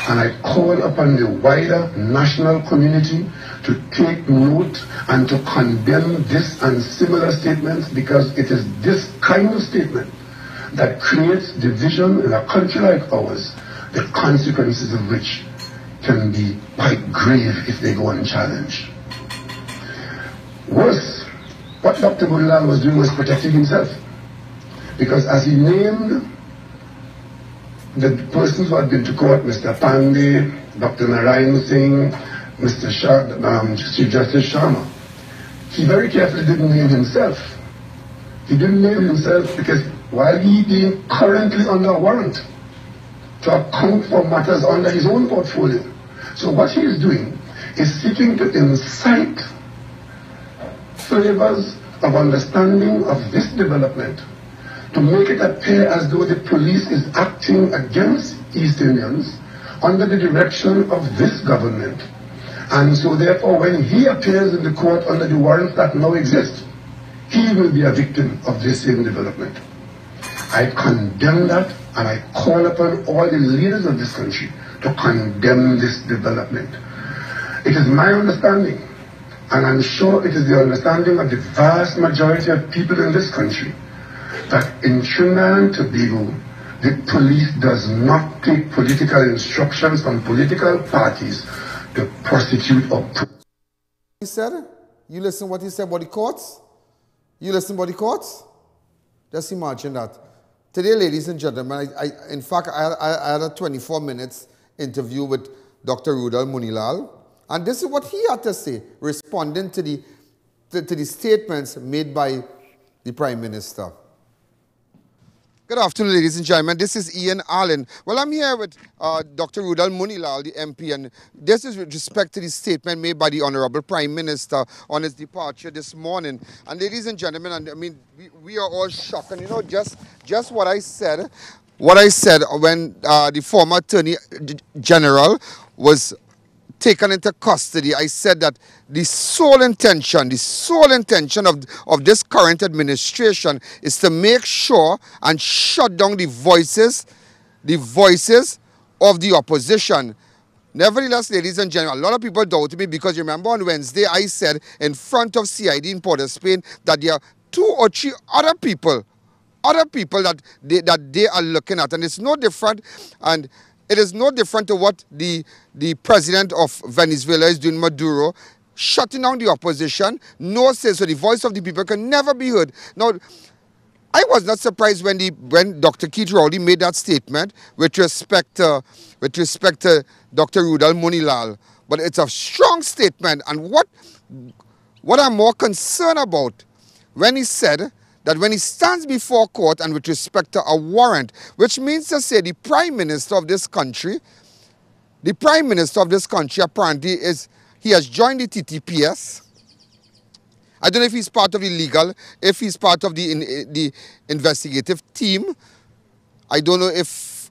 and I call upon the wider national community to take note and to condemn this and similar statements, because it is this kind of statement that creates division in a country like ours, the consequences of which can be quite grave if they go unchallenged. Worse, what Dr. Moonilal was doing was protecting himself, because as he named the persons who had been to court, Mr. Pandey, Dr. Narayan Singh, Mr. Chief Justice Sharma, he very carefully didn't name himself. He didn't name himself because while he being currently under a warrant to account for matters under his own portfolio. So what he is doing is seeking to incite flavors of understanding of this development, to make it appear as though the police is acting against East Indians, under the direction of this government. And so therefore, when he appears in the court under the warrants that now exist, he will be a victim of this same development. I condemn that, and I call upon all the leaders of this country to condemn this development. It is my understanding, and I'm sure it is the understanding of the vast majority of people in this country, that in Trinidad and Tobago, the police does not take political instructions from political parties to prosecute or He said, you listen what he said about the courts? You listen about the courts? Just imagine that. Today, ladies and gentlemen, in fact, I had a 24 minutes interview with Dr. ROODAL Moonilal, and this is what he had to say, responding to the statements made by the Prime Minister. Good afternoon, ladies and gentlemen. This is I.A.N. Well, I'm here with Dr. ROODAL Moonilal, the MP, and this is with respect to the statement made by the Honorable Prime Minister on his departure this morning. And ladies and gentlemen, and I mean, we are all shocked. And you know, just what I said when the former Attorney General was taken into custody, I said that the sole intention of this current administration is to make sure and shut down the voices of the opposition. Nevertheless, ladies and gentlemen, a lot of people doubted me because you remember on Wednesday I said in front of CID in Port of Spain that there are 2 or 3 other people that they are looking at, and it's no different. And it is no different to what the president of Venezuela is doing, Maduro, shutting down the opposition. No say so. The voice of the people can never be heard. Now, I was not surprised when Dr. Keith Rowley made that statement with respect to Dr. ROODAL Moonilal. But it's a strong statement. And what I'm more concerned about when he said that when he stands before court and with respect to a warrant, which means to say the Prime Minister of this country apparently he has joined the TTPS. I don't know if he's part of the legal, if he's part of the investigative team. I don't know if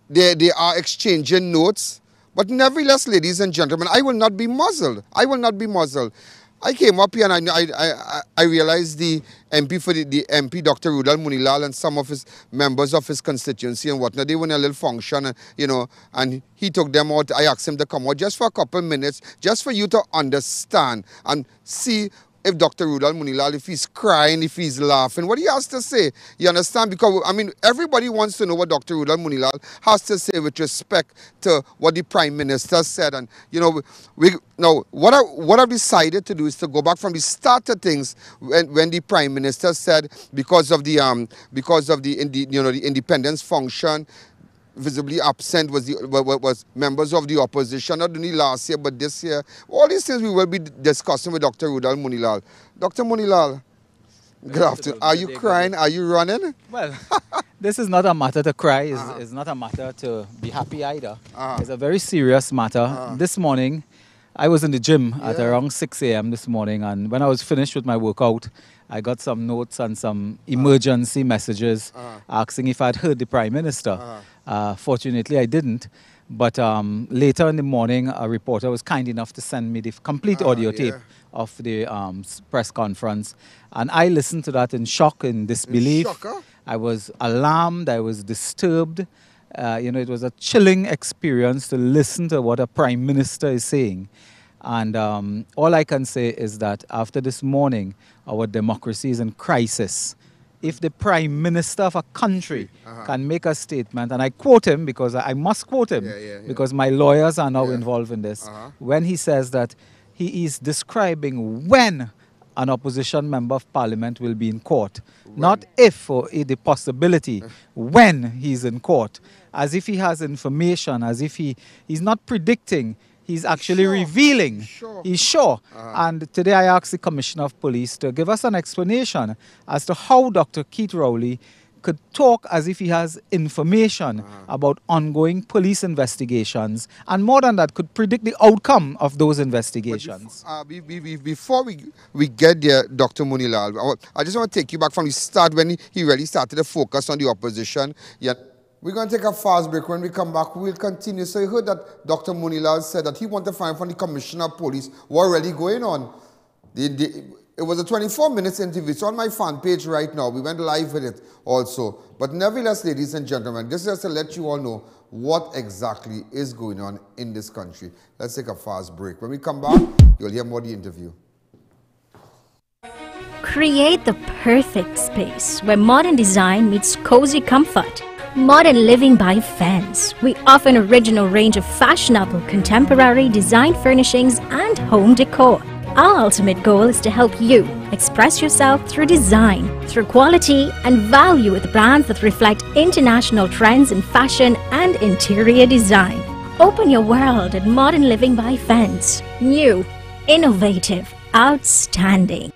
they are exchanging notes. But nevertheless, ladies and gentlemen, I will not be muzzled. I will not be muzzled. I came up here and I realized the MP for the MP, Dr. ROODAL Moonilal, and some of his members of his constituency and whatnot, they were in a little function, and, you know, and he took them out. I asked him to come out just for a couple minutes, just for you to understand and see if Dr. ROODAL Moonilal, if he's crying, if he's laughing, what he has to say. You understand? Because, I mean, everybody wants to know what Dr. ROODAL Moonilal has to say with respect to what the Prime Minister said. And, you know, what I've decided to do is to go back from the start of things when the Prime Minister said because of the independence function, visibly absent was members of the opposition, not only last year but this year. All these things we will be discussing with Dr. ROODAL Moonilal. Dr. Moonilal, good afternoon. Are you crying? Are you running? Well, this is not a matter to cry. It's not a matter to be happy either. It's a very serious matter. This morning, I was in the gym at around 6 a.m. this morning, and when I was finished with my workout, I got some notes and some emergency messages asking if I'd heard the Prime Minister. Fortunately, I didn't. But later in the morning, a reporter was kind enough to send me the complete audio tape of the press conference. And I listened to that in shock, in disbelief. I was alarmed. I was disturbed. You know, it was a chilling experience to listen to what a Prime Minister is saying. And all I can say is that after this morning, our democracy is in crisis. If the Prime Minister of a country can make a statement, and I quote him because I must quote him, because my lawyers are now involved in this, when he says that he is describing when an opposition member of parliament will be in court, not if or the possibility, when he's in court, as if he has information, as if he's not predicting, he's actually revealing. He's sure. And today I asked the Commissioner of Police to give us an explanation as to how Dr. Keith Rowley could talk as if he has information about ongoing police investigations, and more than that, could predict the outcome of those investigations. Before we get there, Dr. Moonilal, I just want to take you back from the start when he really started to focus on the opposition. We're going to take a fast break. When we come back, we'll continue. So you heard that Dr. Moonilal said that he wanted to find from the Commissioner of Police what really going on. It was a 24 minutes interview. It's on my fan page right now. We went live with it also. But nevertheless, ladies and gentlemen, this is just to let you all know what exactly is going on in this country. Let's take a fast break. When we come back, you'll hear more of the interview. Create the perfect space where modern design meets cozy comfort. Modern Living by Fence. We offer an original range of fashionable, contemporary design furnishings and home decor. Our ultimate goal is to help you express yourself through design, through quality and value with brands that reflect international trends in fashion and interior design. Open your world at Modern Living by Fence. New, innovative, outstanding.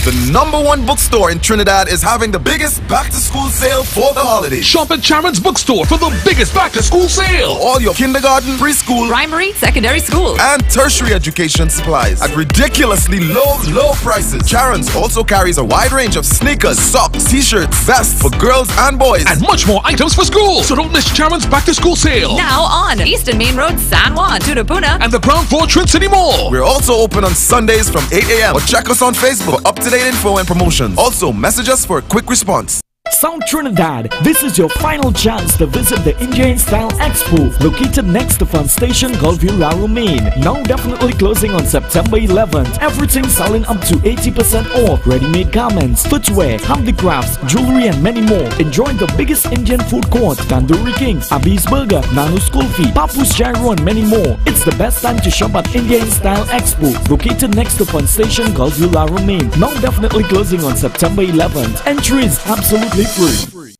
The #1 bookstore in Trinidad is having the biggest back-to-school sale for the holidays. Shop at Charon's Bookstore for the biggest back-to-school sale. All your kindergarten, preschool, primary, secondary school, and tertiary education supplies at ridiculously low prices. Charon's also carries a wide range of sneakers, socks, t-shirts, vests for girls and boys, and much more items for school. So don't miss Charon's back-to-school sale. Now on Eastern Main Road, San Juan, Tutapuna, and the ground floor Trin City Mall. We're also open on Sundays from 8 a.m. or check us on Facebook for up-to-date info and promotions. Also, message us for a quick response. South Trinidad, this is your final chance to visit the Indian Style Expo located next to Fun Station, Gulfview, Maine. Now definitely closing on September 11th. Everything selling up to 80% off. Ready-made garments, footwear, handicrafts, jewelry and many more. Enjoy the biggest Indian food court, Tandoori King, Abhi's Burger, Nanu's Kulfi, Papu's Gyro and many more. It's the best time to shop at Indian Style Expo located next to Fun Station, Gulfview, Maine. Now definitely closing on September 11th. Entry is absolutely free.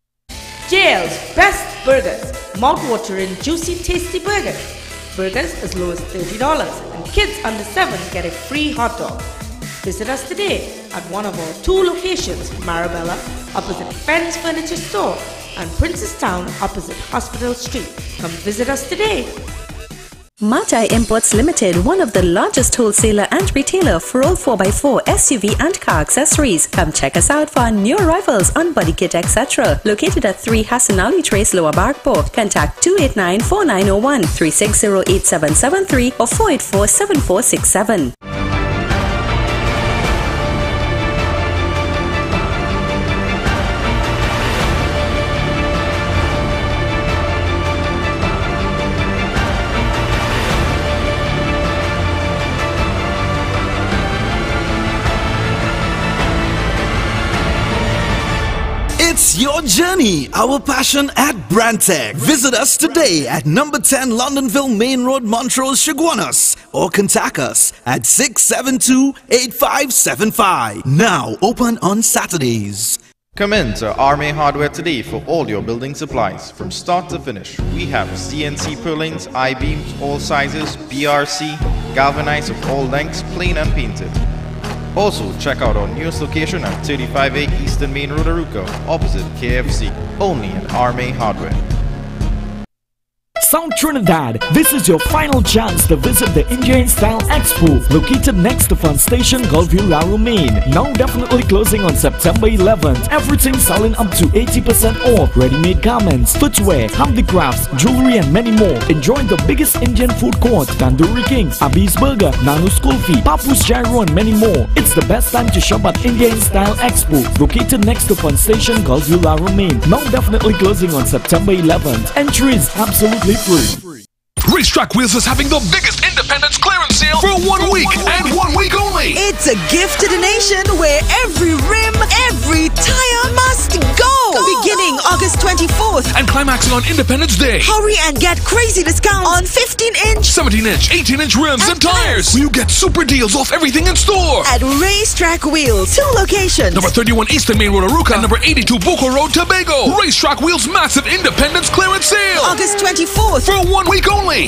JL's Best Burgers. Mouth-watering, juicy, tasty burgers. Burgers as low as $30 and kids under 7 get a free hot dog. Visit us today at one of our 2 locations, Marabella opposite Fenn's Furniture Store and Princestown opposite Hospital Street. Come visit us today. Matai Imports Limited, one of the largest wholesaler and retailer for all 4x4 SUV and car accessories. Come check us out for our new arrivals on body kit etc. Located at 3 Hassan Ali Trace, Lower Barkport. Contact 289-4901, 360-8773 or 484-7467. It's your journey, our passion at Brandtech. Visit us today at number 10 Londonville Main Road, Montrose, Chaguanas, or contact us at 672-8575. Now open on Saturdays. Come in to RMA Hardware today for all your building supplies. From start to finish, we have CNC purlins, I-beams, all sizes, BRC, galvanized of all lengths, plain and painted. Also, check out our newest location at 35A Eastern Main Road, Aruca, opposite KFC, only in RMA Hardware. South Trinidad, this is your final chance to visit the Indian Style Expo located next to Fun Station, Gulfview, Maine. Now definitely closing on September 11th. Everything selling up to 80% off. Ready-made garments, footwear, handicrafts, jewelry and many more. Enjoy the biggest Indian food court, Tandoori King, Abhi's Burger, Nanu's Kulfi, Papu's Gyro and many more. It's the best time to shop at Indian Style Expo located next to Fun Station, Gulfview, Maine. Now definitely closing on September 11th. Entry is absolutely free. Racetrack Wheels is having the biggest independence clearance sale for 1 week and 1 week only. It's a gift to the nation where every rim, every tire must go. Beginning August 24th and climaxing on Independence Day. Hurry and get crazy discounts on 15-inch, 17-inch, 18-inch rims and tires. You get super deals off everything in store. At Racetrack Wheels, 2 locations. Number 31 Eastern Main Road, Aruca, and number 82 Boko Road, Tobago. Racetrack Wheels massive independence clearance sale. August 24th for 1 week only.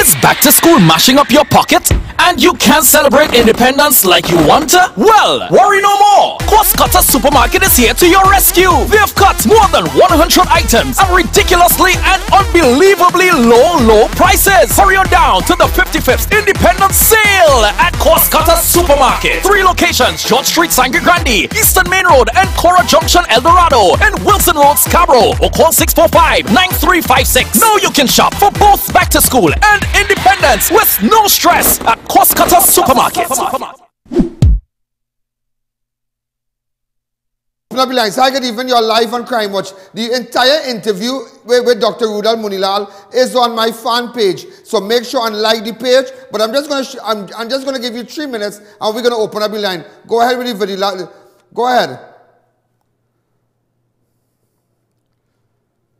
It's back to school mashing up your pocket, and you can't celebrate independence like you want to? Well, worry no more. Cost Cutter Supermarket is here to your rescue. They've cut more than 100 items at ridiculously and unbelievably low prices. Hurry on down to the 55th Independence Sale at Cost Cutter Supermarket. 3 locations: George Street, Sangre Grande, Eastern Main Road, and Cora Junction, El Dorado, and Wilson Road, Scarborough. Or call 645-9356. Now you can shop for both back to school and independence with no stress at Cost Cutter Supermarket. I get even your live on Crime Watch. The entire interview with Dr. ROODAL Moonilal is on my fan page. So make sure and like the page. But I'm just gonna give you 3 minutes and we're gonna open up the line. Go ahead with the video. Go ahead.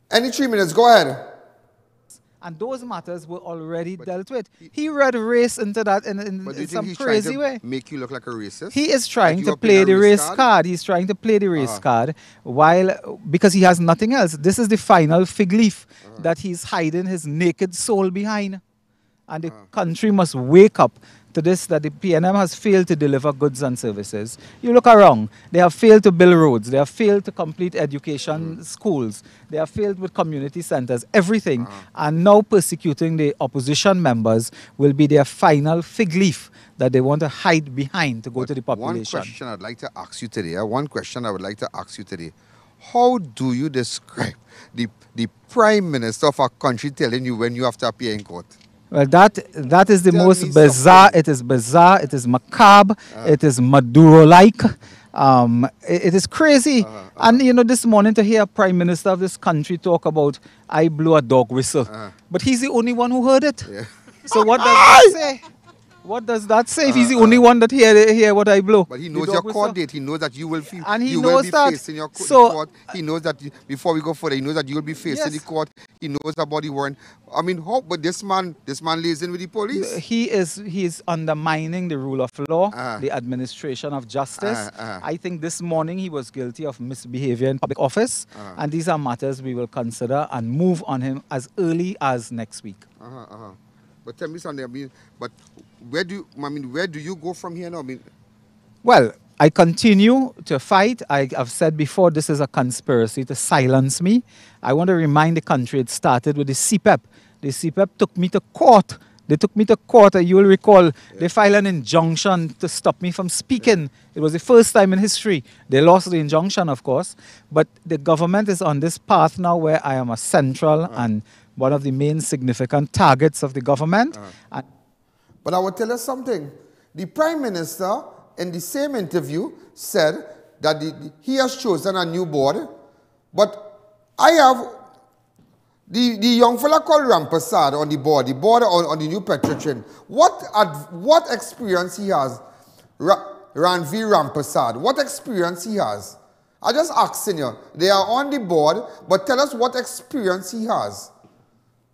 Any 3 minutes, go ahead. And those matters were already dealt with. He read race into that in some crazy way. Make you look like a racist? He is trying to play the race card. He's trying to play the race card because he has nothing else. This is the final fig leaf that he's hiding his naked soul behind. And the country must wake up to this, that the PNM has failed to deliver goods and services. You look around, they have failed to build roads, they have failed to complete education schools, they have failed with community centers, everything. And now persecuting the opposition members will be their final fig leaf that they want to hide behind to go to the population. One question I'd like to ask you today, one question I would like to ask you today. How do you describe the Prime Minister of our country telling you when you have to appear in court? Well, that is the most bizarre. It is bizarre. It is macabre. It is Maduro-like. It is crazy. And you know, this morning to hear Prime Minister of this country talk about I blew a dog whistle, but he's the only one who heard it. Yeah. So what does that say? What does that say if he's the only one that hear what I blow? But he knows your court date. He knows that you will feel. And he knows that. Facing your court. He knows that before we go further, he knows that you will be facing the court. He knows about the warrant. I mean, but this man lays in with the police. He is undermining the rule of law, the administration of justice. I think this morning he was guilty of misbehavior in public office, and these are matters we will consider and move on him as early as next week. But tell me something. I mean, but where do you go from here now? I mean, well, I continue to fight. I've said before, this is a conspiracy to silence me. I want to remind the country it started with the CPEP. The CPEP took me to court. They took me to court. You will recall they filed an injunction to stop me from speaking. It was the first time in history. They lost the injunction, of course. But the government is on this path now where I am a central and one of the main significant targets of the government. But I will tell you something. The Prime Minister, in the same interview, said that he has chosen a new board. But I have the young fella called Rampersad on the board on the new Petrotrin. What experience he has, Ranveer Rampersad? What experience he has? I just asking you. They are on the board, but tell us what experience he has.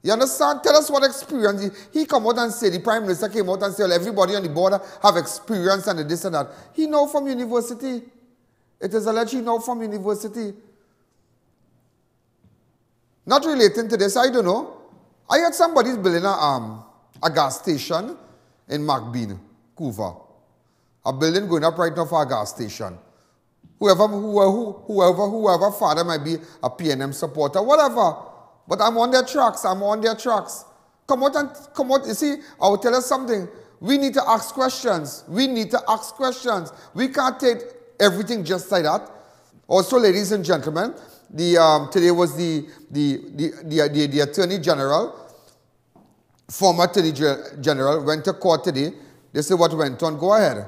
You understand? Tell us what experience. He come out and say, the Prime Minister came out and said, well, everybody on the board have experience and this and that. He know from university. It is alleged he know from university. Not relating to this, I don't know. I heard somebody's building a gas station in McBean, Couva. A building going up right now for a gas station. Whoever father might be a PNM supporter, whatever. But I'm on their tracks. I'm on their tracks. Come out. You see, I will tell you something. We need to ask questions. We need to ask questions. We can't take everything just like that. Also, ladies and gentlemen, today was the Attorney General, former Attorney General, went to court today. This is what went on. Go ahead.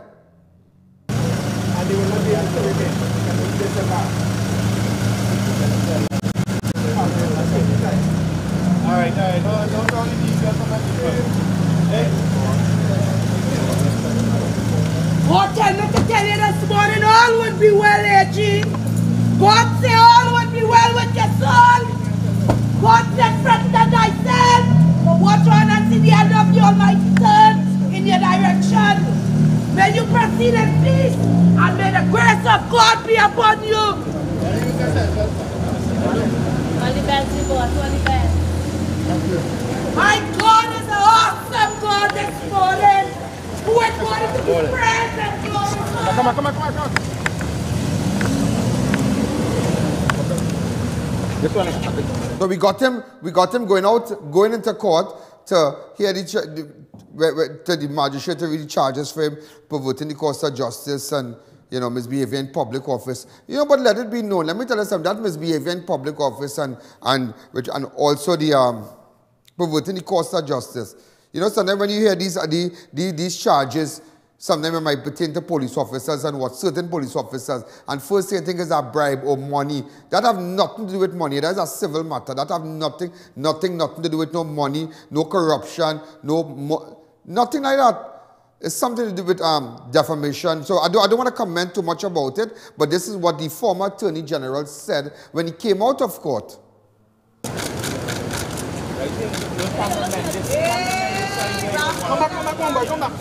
And they will not be answering. All right. Don't only these guys come God tell me to tell you this morning, all would be well, AG. God say all would be well with your soul. God said, friend that I said, but watch on and see the end of the Almighty turn in your direction. May you proceed in peace, and may the grace of God be upon you. My God is an awesome God this morning. Who is wanting to be present, Lord. Come on. This one is So we got him going into court to hear the magistrate to read the charges for him perverting the course of justice and, you know, misbehavior in public office. You know, but let it be known. Let me tell you something. That misbehavior in public office and also the perverting the course of justice. You know, sometimes when you hear these charges, sometimes it might pertain to police officers and what certain police officers. And first thing I think is a bribe or money. That have nothing to do with money. That is a civil matter. That have nothing to do with no money, no corruption, nothing like that. It's something to do with defamation. So I don't want to comment too much about it, but this is what the former Attorney General said when he came out of court. Come back.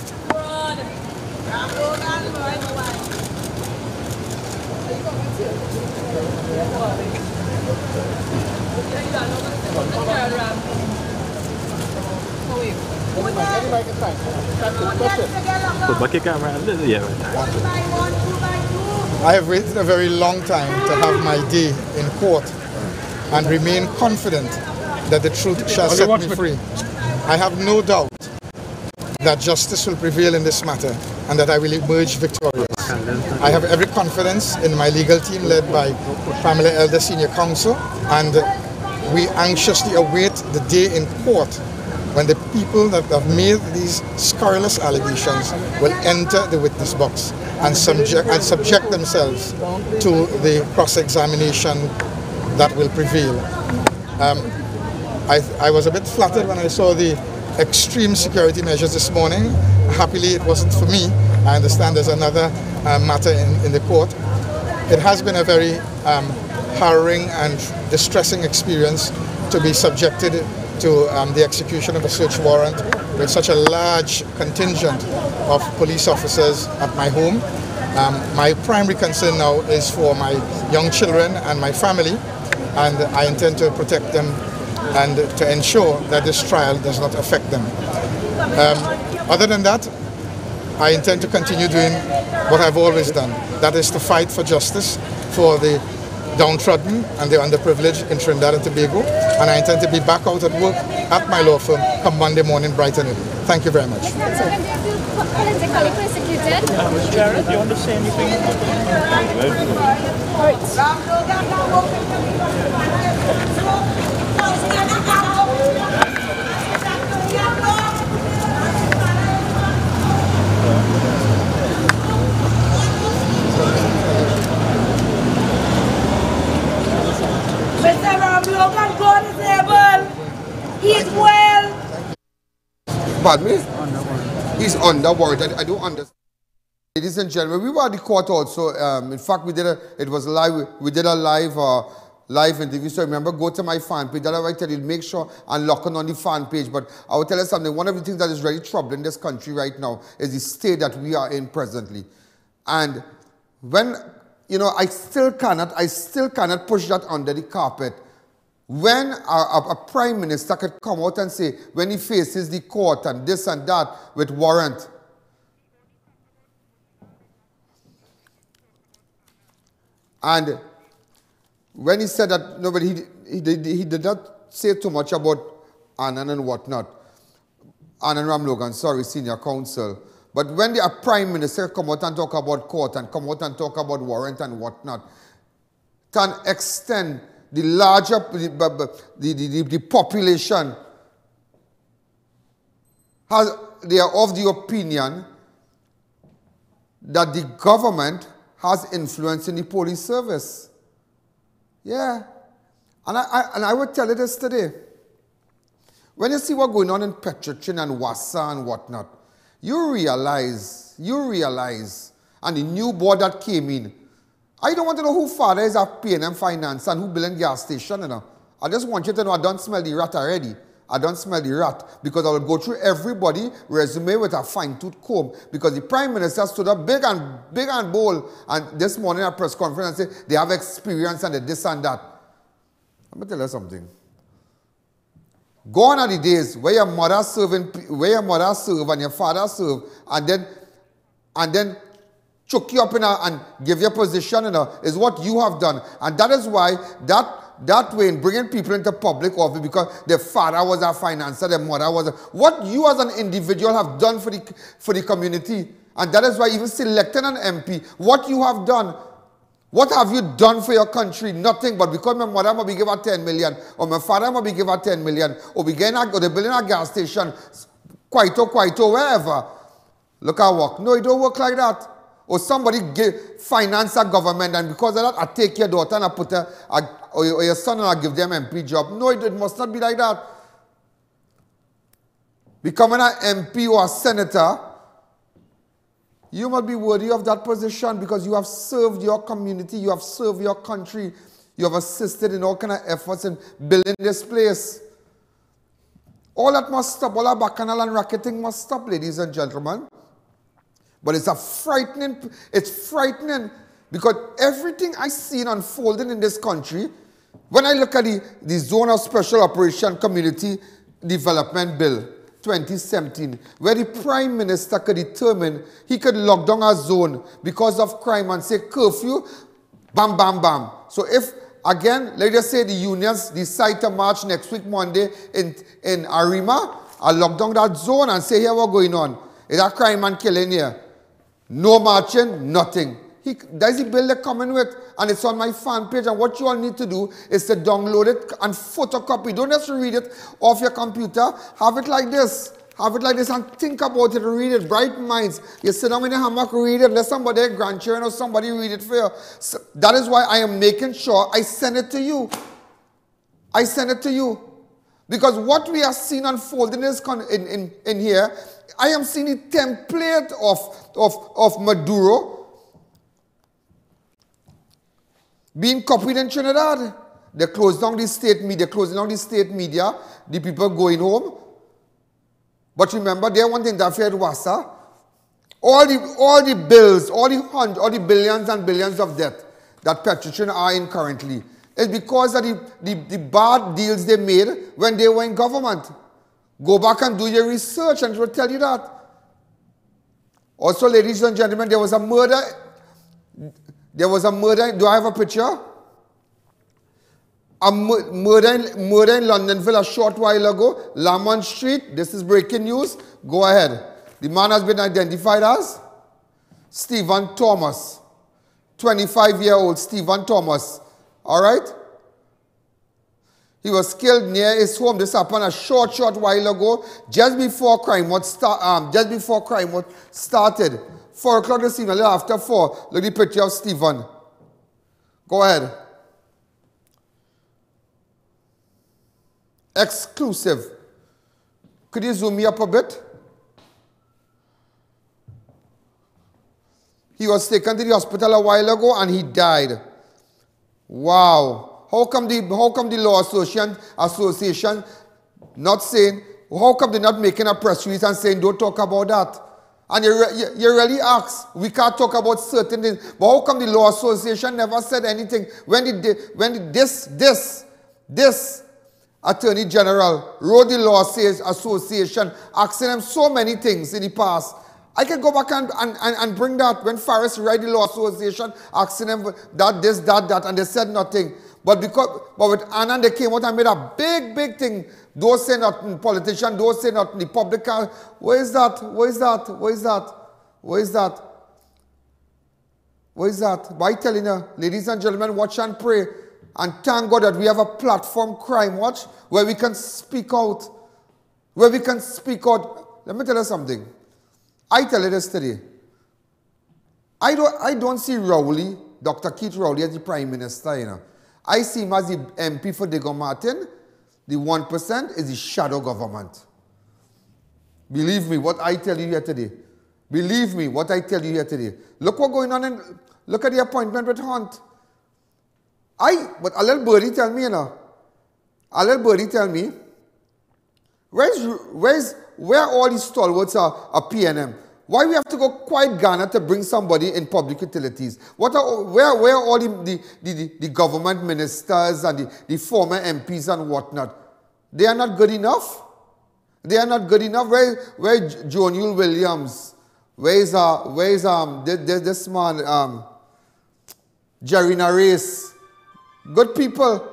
I have waited a very long time to have my day in court and remain confident that the truth shall set me free. I have no doubt that justice will prevail in this matter and that I will emerge victorious. I have every confidence in my legal team led by PAMELA Elder Senior Counsel, and we anxiously await the day in court when the people that have made these scurrilous allegations will enter the witness box and subject themselves to the cross-examination that will prevail. I was a bit flattered when I saw the extreme security measures this morning. Happily, it wasn't for me. I understand there's another matter in the court. It has been a very harrowing and distressing experience to be subjected to the execution of a search warrant with such a large contingent of police officers at my home. My primary concern now is for my young children and my family, and I intend to protect them and to ensure that this trial does not affect them. Other than that, I intend to continue doing what I've always done. That is to fight for justice for the downtrodden and the underprivileged in Trinidad and Tobago. And I intend to be back out at work at my law firm come Monday morning bright and early. Thank you very much. Politically persecuted? Jared, do you want to say anything? Mr. Ramlogan, God is able. He is well. Pardon me? He's under warrant. I don't understand. Ladies and gentlemen, we were at the court also. In fact, we did a live interview. So remember, go to my fan page. That I tell you, make sure and lock on the fan page. But I will tell you something. One of the things that is really troubling this country right now is the state that we are in presently. And when, you know, I still cannot push that under the carpet. When a prime minister could come out and say, when he faces the court and this and that with warrant, and when he said that, no, but he did not say too much about ANAND and whatnot. ANAND RAMLOGAN, sorry, senior counsel. But when the prime minister come out and talk about court and come out and talk about warrant and whatnot, can extend the larger, the population, they are of the opinion that the government has influence in the police service. Yeah. And I would tell you this today. When you see what's going on in Petrotrin and Wassa and whatnot, you realize, and the new board that came in, I don't want to know who father is at P&M Finance and who building gas station, you know. I just want you to know I don't smell the rat already. I don't smell the rat because I will go through everybody resume with a fine-tooth comb because the Prime Minister stood up big and bold and this morning at press conference and said they have experience and this and that. Let me tell you something. Gone are the days where your mother serve and your father serve, and then chuck you up and give you a position, is what you have done. And that is why that way in bringing people into public office, because their father was a financier, their mother was what you as an individual have done for the community. And that is why even selecting an MP, what you have done. What have you done for your country? Nothing. But because my mother might be give her 10 million, or my father might be give her 10 million, or they're building a gas station, Quito, wherever. Look at work. No, it don't work like that. Or somebody finance a government, and because of that, I take your daughter and I put her, or your son and I give them MP job. No, it must not be like that. Becoming an MP or a senator, you must be worthy of that position because you have served your community, you have served your country, you have assisted in all kind of efforts in building this place. All that must stop, all that bacchanal and racketing must stop, ladies and gentlemen. But it's frightening because everything I seen unfolding in this country, when I look at the Zone of Special Operation Community Development Bill, 2017, where the Prime Minister could determine he could lock down a zone because of crime and say curfew, bam, bam, bam. So if, again, let's just say the unions decide to march next week, Monday, in Arima, I'll lock down that zone and say, here what's going on. Is that crime and killing here? No marching, nothing. There's the bill they're coming with, and it's on my fan page, and what you all need to do is to download it and photocopy. Don't just read it off your computer. Have it like this. Have it like this and think about it, read it. Bright minds. You sit down in a hammock, read it. Let somebody, a grandchildren or somebody read it for you. So that is why I am making sure I send it to you. I send it to you. Because what we are seeing unfolding in here, I am seeing the template of Maduro being copied in Trinidad. They closed down the state media, the people going home. But remember, they want to interfere with WASA. All the bills, all the billions and billions of debt that Petrotrin are in currently is because of the bad deals they made when they were in government. Go back and do your research and it will tell you that. Also, ladies and gentlemen, there was a murder. Do I have a picture? A murder in Longdenville a short while ago. Lamont Street. This is breaking news. Go ahead. The man has been identified as Stephen Thomas. 25-year-old Stephen Thomas. All right? He was killed near his home. This happened a short while ago, just before crime was started. 4 o'clock this evening, a little after 4. Look at the picture of Stephen. Go ahead. Exclusive. Could you zoom me up a bit? He was taken to the hospital a while ago and he died. Wow. How come the law association not saying, how come they're not making a press release and saying don't talk about that? And you really ask, we can't talk about certain things, but how come the law association never said anything? When this Attorney General wrote the law association asking them so many things in the past. I can go back and bring that. When Faris wrote the law association asking them that, this, that, and they said nothing. But with ANAND, they came out and made a big thing. Those say nothing, politicians, those say nothing, the public. Where is that? Why telling you, ladies and gentlemen, watch and pray. And thank God that we have a platform, Crime Watch, where we can speak out. Let me tell you something. I tell you this today. I don't see Rowley, Dr. Keith Rowley, as the Prime Minister, you know. I see him as the MP for Diego Martin. The 1% is the shadow government. Believe me, what I tell you here today. Look what's going on look at the appointment with Hunt. But a little birdie tell me, you know. Where all these stalwarts are PNM? Why we have to go quite Ghana to bring somebody in public utilities? Where are all the government ministers and the former MPs and whatnot? They are not good enough. They are not good enough. Where Jonule Williams? Where's this man? Jerry Nares. Good people.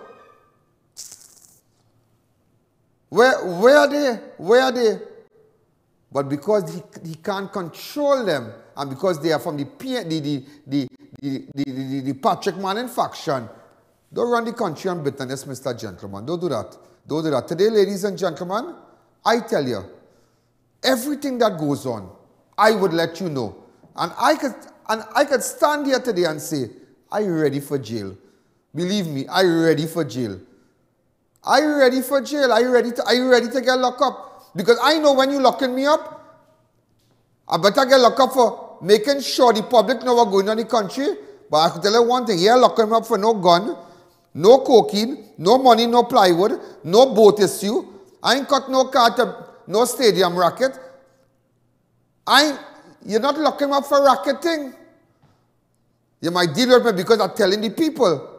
Where are they? Where are they? But because he can't control them, and because they are from the Patrick Manning faction, don't run the country on bitterness, Mr. Gentleman. Don't do that. Don't do that. Today, ladies and gentlemen, I tell you, everything that goes on, I would let you know. And I could stand here today and say, are you ready for jail? Believe me, are you ready for jail? Are you ready for jail? Are you ready to get locked up? Because I know when you're locking me up, I better get locked up for making sure the public know what's going on in the country. But I can tell you one thing, you're locking me up for no gun, no cocaine, no money, no plywood, no boat issue. I ain't got no car to no stadium racket. You're not locking me up for racketing. You might deal with me because I'm telling the people.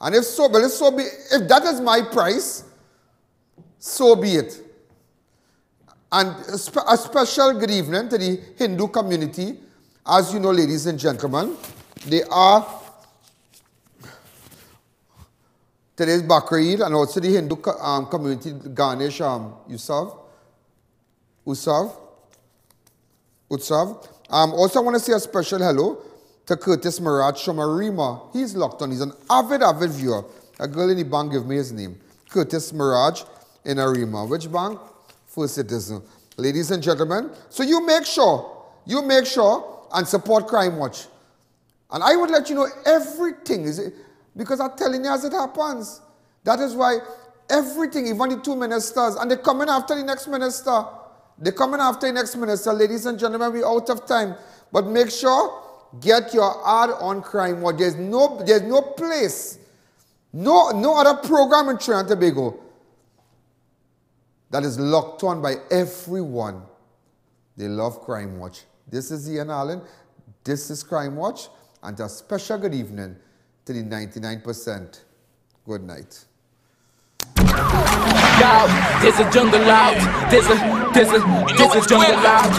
And if so, but if that is my price, so be it. And a special good evening to the Hindu community. As you know, ladies and gentlemen, they are today's BLACKBERRY, and also the Hindu community garnish Utsav. Also, I want to say a special hello to Curtis Maraj Shomarima. He's locked on. He's an avid viewer. A girl in the bank gave me his name. Curtis Maraj in Arima. Which bank? First Citizen. Ladies and gentlemen, so you make sure and support Crime Watch. And I would let you know everything, because I'm telling you as it happens. That is why everything, even the two ministers, and they're coming after the next minister. They're coming after the next minister. Ladies and gentlemen, we're out of time. But make sure, get your ad on Crime Watch. There's no place, no other program in Trinidad and Tobago that is locked on by everyone. They love Crime Watch. This is Ian Allen. This is Crime Watch. And a special good evening to the 99%. Good night. There's a jungle out. There's a jungle out.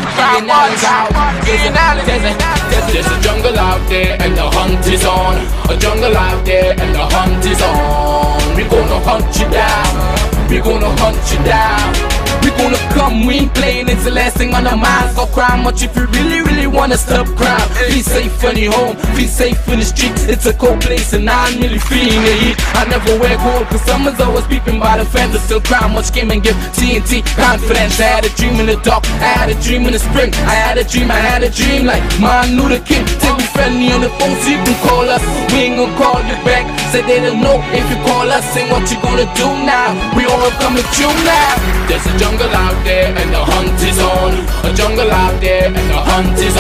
There's a jungle out there and the hunt is on. A jungle out there and the hunt is on. We're gonna hunt you down. We're gonna hunt you down. We're gonna come, we ain't playing, it's the last thing on our minds. Go Crime Watch if you really wanna stop crime. Be safe in your home, be safe in the streets. It's a cold place and I'm really feeling the heat. I never wear gold cause someone's always peeping by the fence. Still Crime Watch came and give TNT confidence. I had a dream in the dark, I had a dream in the spring. I had a dream like Martin Luther King. Till we friendly on the phone so you can call us. We ain't gonna call you back. Say they don't know if you call us. Say what you gonna do now. We all coming through now. There's a jungle out there and the hunt is on. A jungle out there and the hunt is on.